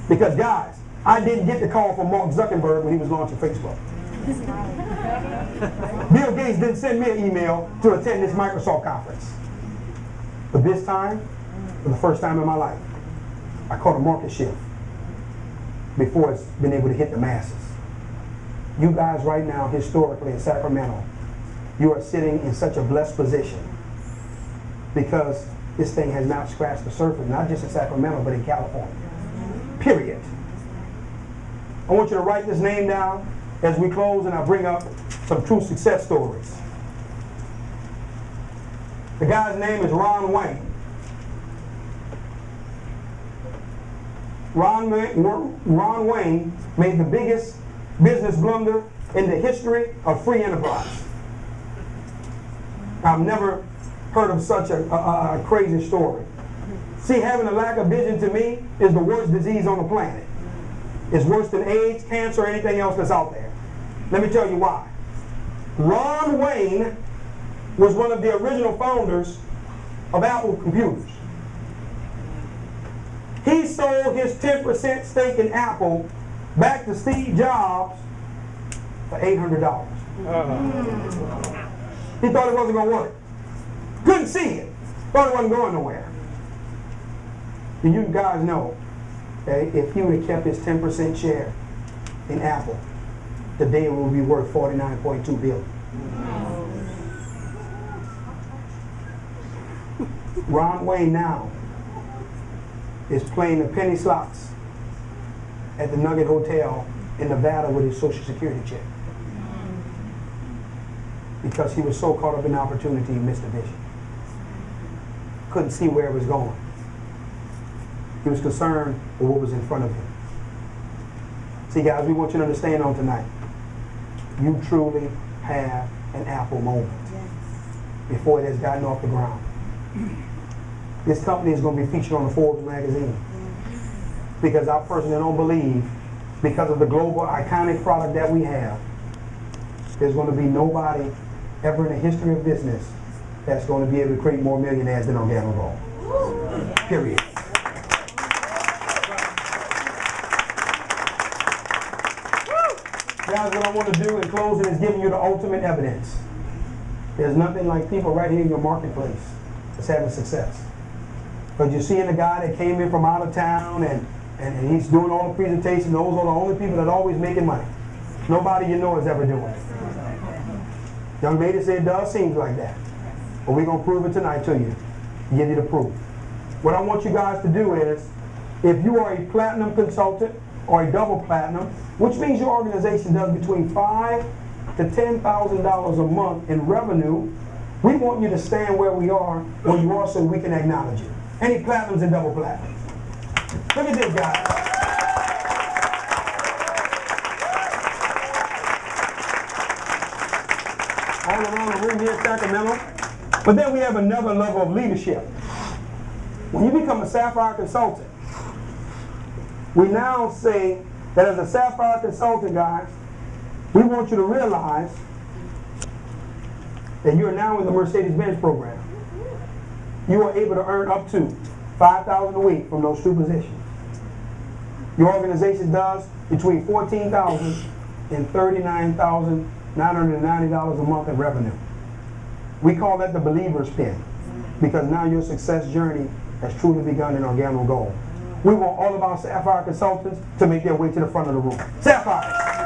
Because guys, I didn't get the call from Mark Zuckerberg when he was launching Facebook. Bill Gates didn't send me an email to attend this Microsoft conference. But this time, for the first time in my life, I caught a market shift before it's been able to hit the masses. You guys right now, historically in Sacramento, you are sitting in such a blessed position because this thing has not scratched the surface, not just in Sacramento, but in California. Period. I want you to write this name down as we close, and I'll bring up some true success stories. The guy's name is Ron Wayne. Ron Wayne made the biggest business blunder in the history of free enterprise. I've never heard of such a crazy story. See, having a lack of vision to me is the worst disease on the planet. It's worse than AIDS, cancer, or anything else that's out there. Let me tell you why. Ron Wayne was one of the original founders of Apple computers. He sold his 10% stake in Apple back to Steve Jobs for $800. He thought it wasn't going to work. Couldn't see it. Thought it wasn't going nowhere. Do you guys know that if he would have kept his 10% share in Apple, today it would be worth $49.2 billion. Ron Wayne now is playing the penny slots at the Nugget Hotel in Nevada with his Social Security check. Because he was so caught up in the opportunity, he missed the vision. Couldn't see where it was going. He was concerned with what was in front of him. See, guys, we want you to understand on tonight, you truly have an Apple moment before it has gotten off the ground. This company is going to be featured on the Forbes magazine because I personally don't believe, because of the global iconic product that we have, there's going to be nobody ever in the history of business that's going to be able to create more millionaires than Organo Gold. Period. Guys, what I want to do in closing is giving you the ultimate evidence. There's nothing like people right here in your marketplace that's having success. But you're seeing a guy that came in from out of town and he's doing all the presentations. Those are the only people that are always making money. Nobody you know is ever doing it. Young lady said it does seem like that. But we're going to prove it tonight to you. Give you the proof. What I want you guys to do is, if you are a platinum consultant or a double platinum, which means your organization does between $5,000 to $10,000 a month in revenue, we want you to stand where we are when you are so we can acknowledge you. Any platinums and double platinums? Look at this, guys. All around the room here in Sacramento. But then we have another level of leadership. When you become a Sapphire consultant, we now say that as a Sapphire consultant, guys, we want you to realize that you are now in the Mercedes-Benz program. You are able to earn up to $5,000 a week from those two positions. Your organization does between $14,000 and $39,990 a month in revenue. We call that the believer's pin, because now your success journey has truly begun in Organo Gold. We want all of our Sapphire consultants to make their way to the front of the room. Sapphires!